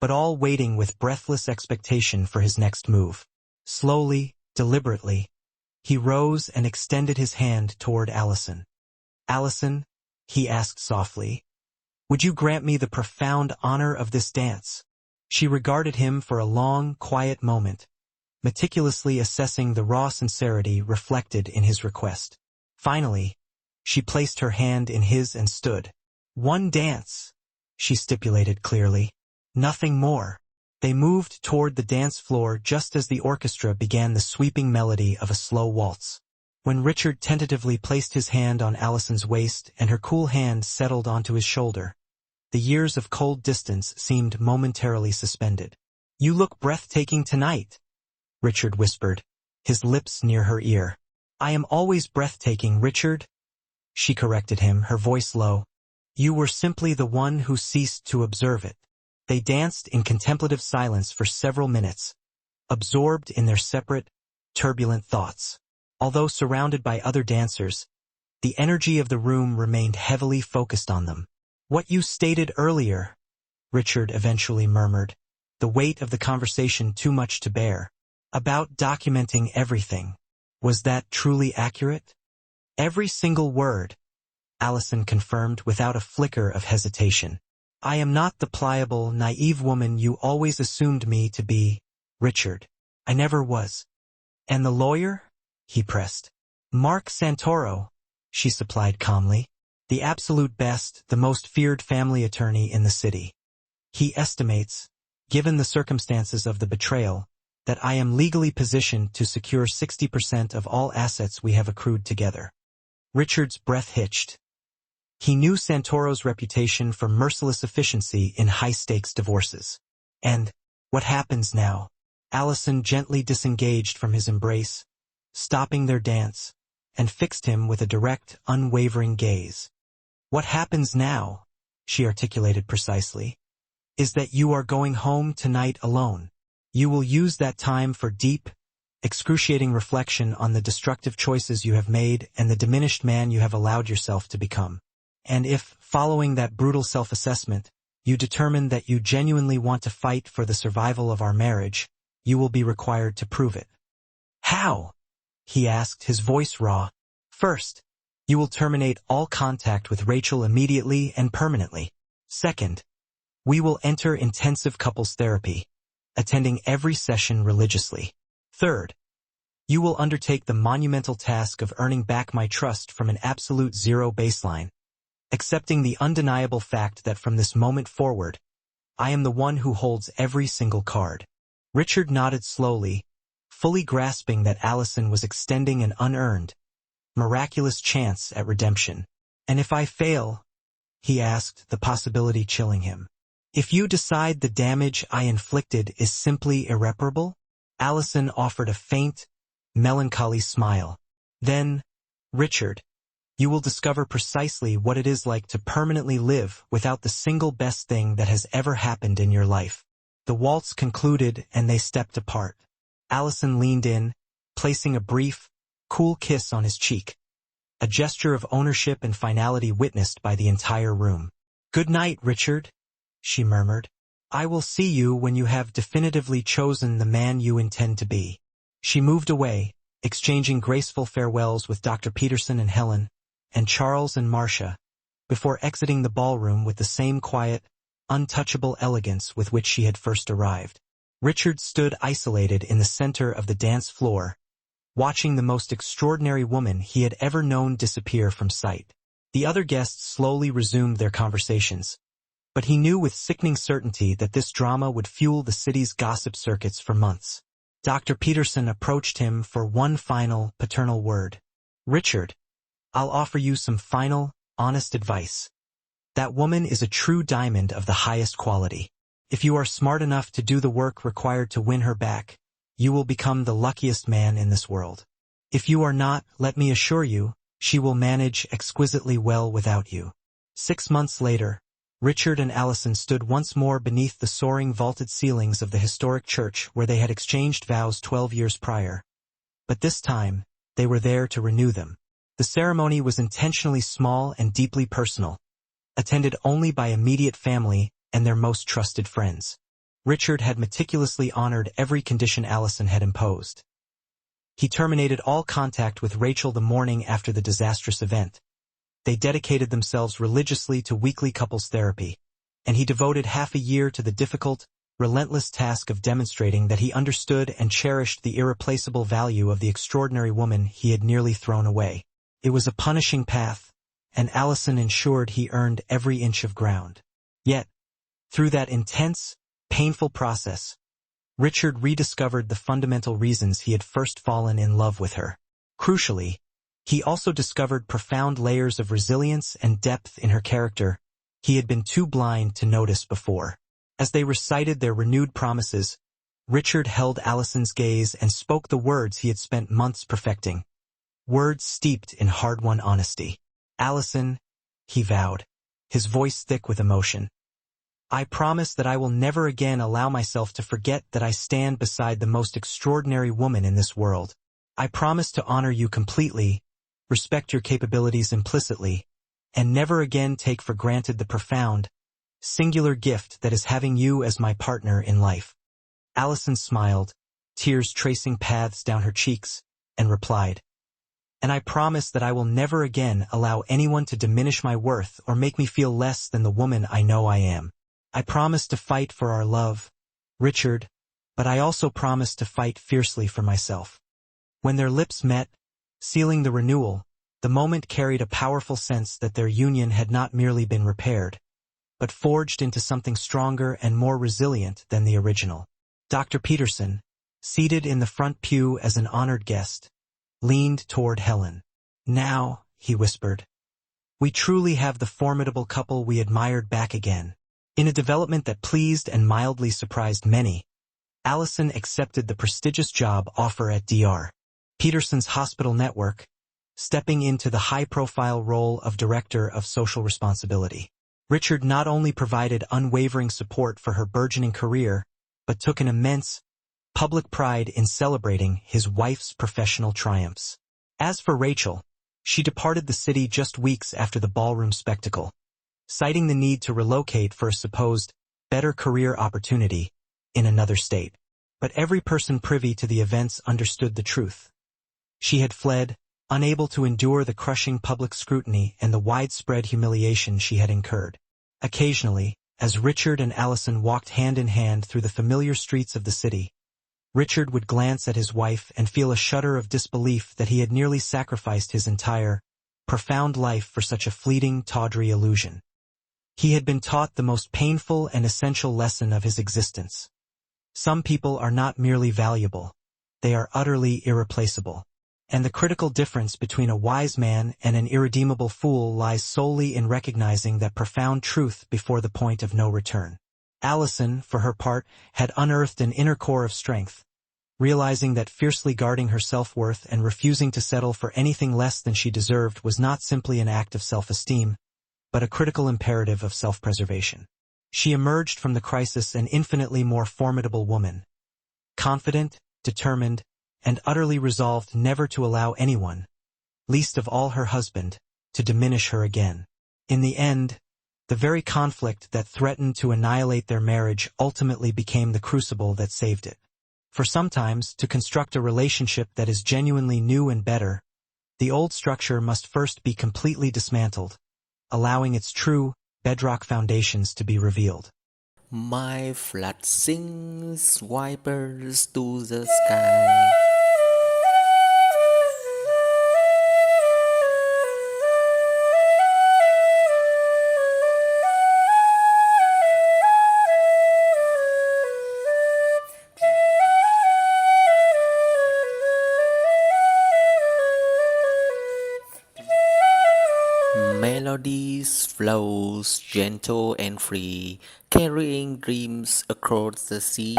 Speaker 1: but all waiting with breathless expectation for his next move. Slowly, deliberately, he rose and extended his hand toward Allison. "Allison," he asked softly, "would you grant me the profound honor of this dance?" She regarded him for a long, quiet moment, meticulously assessing the raw sincerity reflected in his request. Finally, she placed her hand in his and stood. "One dance," she stipulated clearly. "Nothing more." They moved toward the dance floor just as the orchestra began the sweeping melody of a slow waltz. When Richard tentatively placed his hand on Allison's waist and her cool hand settled onto his shoulder, the years of cold distance seemed momentarily suspended. "You look breathtaking tonight," Richard whispered, his lips near her ear. "I am always breathtaking, Richard," she corrected him, her voice low. "You were simply the one who ceased to observe it." They danced in contemplative silence for several minutes, absorbed in their separate, turbulent thoughts. Although surrounded by other dancers, the energy of the room remained heavily focused on them. "What you stated earlier," Richard eventually murmured, the weight of the conversation too much to bear, "about documenting everything. Was that truly accurate?" "Every single word," Allison confirmed without a flicker of hesitation. "I am not the pliable, naive woman you always assumed me to be, Richard. I never was." "And the lawyer?" he pressed. "Mark Santoro," she supplied calmly. "The absolute best, the most feared family attorney in the city. He estimates, given the circumstances of the betrayal, that I am legally positioned to secure 60% of all assets we have accrued together." Richard's breath hitched. He knew Santoro's reputation for merciless efficiency in high-stakes divorces. "And what happens now?" Allison gently disengaged from his embrace, stopping their dance, and fixed him with a direct, unwavering gaze. "What happens now," she articulated precisely, "is that you are going home tonight alone. You will use that time for deep, excruciating reflection on the destructive choices you have made and the diminished man you have allowed yourself to become. And if, following that brutal self-assessment, you determine that you genuinely want to fight for the survival of our marriage, you will be required to prove it." "How?" he asked, his voice raw. "First, you will terminate all contact with Rachel immediately and permanently. Second, we will enter intensive couples therapy, attending every session religiously. Third, you will undertake the monumental task of earning back my trust from an absolute zero baseline, accepting the undeniable fact that from this moment forward, I am the one who holds every single card." Richard nodded slowly, fully grasping that Allison was extending an unearned, miraculous chance at redemption. "And if I fail?" he asked, the possibility chilling him. "If you decide the damage I inflicted is simply irreparable?" Allison offered a faint, melancholy smile. "Then, Richard, You will discover precisely what it is like to permanently live without the single best thing that has ever happened in your life. The waltz concluded and they stepped apart. Allison leaned in, placing a brief, cool kiss on his cheek. A gesture of ownership and finality witnessed by the entire room. "Good night, Richard," she murmured. "I will see you when you have definitively chosen the man you intend to be." She moved away, exchanging graceful farewells with Dr. Peterson and Helen, and Charles and Marcia, before exiting the ballroom with the same quiet, untouchable elegance with which she had first arrived. Richard stood isolated in the center of the dance floor, watching the most extraordinary woman he had ever known disappear from sight. The other guests slowly resumed their conversations, but he knew with sickening certainty that this drama would fuel the city's gossip circuits for months. Dr. Peterson approached him for one final, paternal word. "Richard, I'll offer you some final, honest advice. That woman is a true diamond of the highest quality. If you are smart enough to do the work required to win her back, you will become the luckiest man in this world. If you are not, let me assure you, she will manage exquisitely well without you." 6 months later, Richard and Allison stood once more beneath the soaring vaulted ceilings of the historic church where they had exchanged vows 12 years prior. But this time, they were there to renew them. The ceremony was intentionally small and deeply personal, attended only by immediate family and their most trusted friends. Richard had meticulously honored every condition Allison had imposed. He terminated all contact with Rachel the morning after the disastrous event. They dedicated themselves religiously to weekly couples therapy, and he devoted half a year to the difficult, relentless task of demonstrating that he understood and cherished the irreplaceable value of the extraordinary woman he had nearly thrown away. It was a punishing path, and Allison ensured he earned every inch of ground. Yet, through that intense, painful process, Richard rediscovered the fundamental reasons he had first fallen in love with her. Crucially, he also discovered profound layers of resilience and depth in her character he had been too blind to notice before. As they recited their renewed promises, Richard held Allison's gaze and spoke the words he had spent months perfecting. Words steeped in hard-won honesty. "Allison," he vowed, his voice thick with emotion, "I promise that I will never again allow myself to forget that I stand beside the most extraordinary woman in this world. I promise to honor you completely, respect your capabilities implicitly, and never again take for granted the profound, singular gift that is having you as my partner in life." Allison smiled, tears tracing paths down her cheeks, and replied, "And I promise that I will never again allow anyone to diminish my worth or make me feel less than the woman I know I am. I promise to fight for our love, Richard, but I also promise to fight fiercely for myself." When their lips met, sealing the renewal, the moment carried a powerful sense that their union had not merely been repaired, but forged into something stronger and more resilient than the original. Dr. Peterson, seated in the front pew as an honored guest, leaned toward Helen. "Now," he whispered, "we truly have the formidable couple we admired back again." In a development that pleased and mildly surprised many, Allison accepted the prestigious job offer at Dr. Peterson's hospital network, stepping into the high-profile role of Director of Social Responsibility. Richard not only provided unwavering support for her burgeoning career, but took an immense, public pride in celebrating his wife's professional triumphs. As for Rachel, she departed the city just weeks after the ballroom spectacle, citing the need to relocate for a supposed better career opportunity in another state. But every person privy to the events understood the truth. She had fled, unable to endure the crushing public scrutiny and the widespread humiliation she had incurred. Occasionally, as Richard and Allison walked hand in hand through the familiar streets of the city, Richard would glance at his wife and feel a shudder of disbelief that he had nearly sacrificed his entire, profound life for such a fleeting, tawdry illusion. He had been taught the most painful and essential lesson of his existence. Some people are not merely valuable, they are utterly irreplaceable. And the critical difference between a wise man and an irredeemable fool lies solely in recognizing that profound truth before the point of no return. Allison, for her part, had unearthed an inner core of strength, realizing that fiercely guarding her self-worth and refusing to settle for anything less than she deserved was not simply an act of self-esteem, but a critical imperative of self-preservation. She emerged from the crisis an infinitely more formidable woman, confident, determined, and utterly resolved never to allow anyone, least of all her husband, to diminish her again. In the end, the very conflict that threatened to annihilate their marriage ultimately became the crucible that saved it. For sometimes, to construct a relationship that is genuinely new and better, the old structure must first be completely dismantled, allowing its true, bedrock foundations to be revealed.
Speaker 2: My flat sings vipers to the sky. Melodies flows gentle and free, carrying dreams across the sea.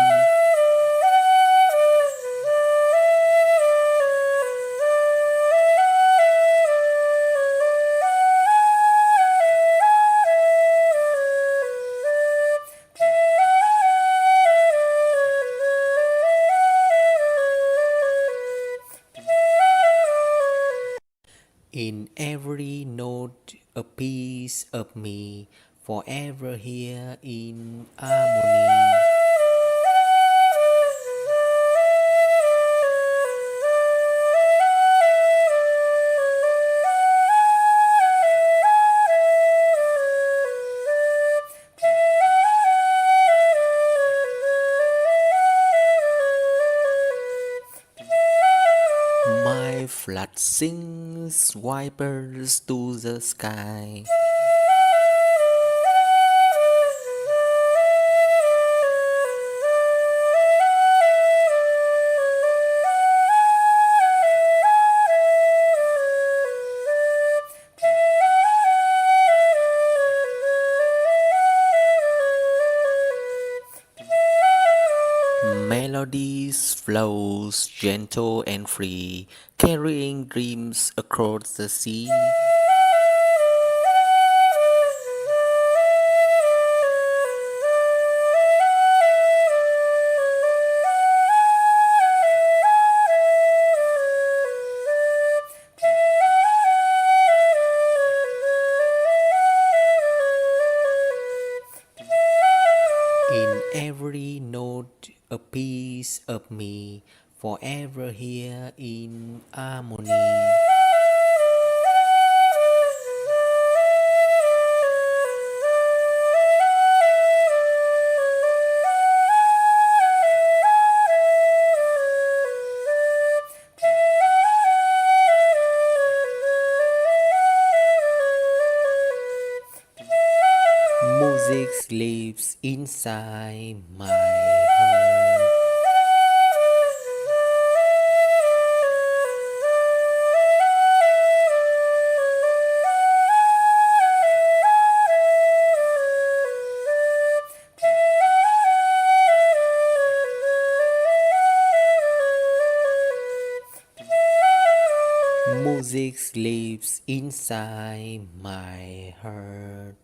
Speaker 2: In every note a piece of me, forever here in harmony. My flat sings vipers to the sky. Melodies flows gentle and free, carrying dreams across the sea. In every note a piece of me, forever here in harmony. Music lives inside my heart. Music lives inside my heart.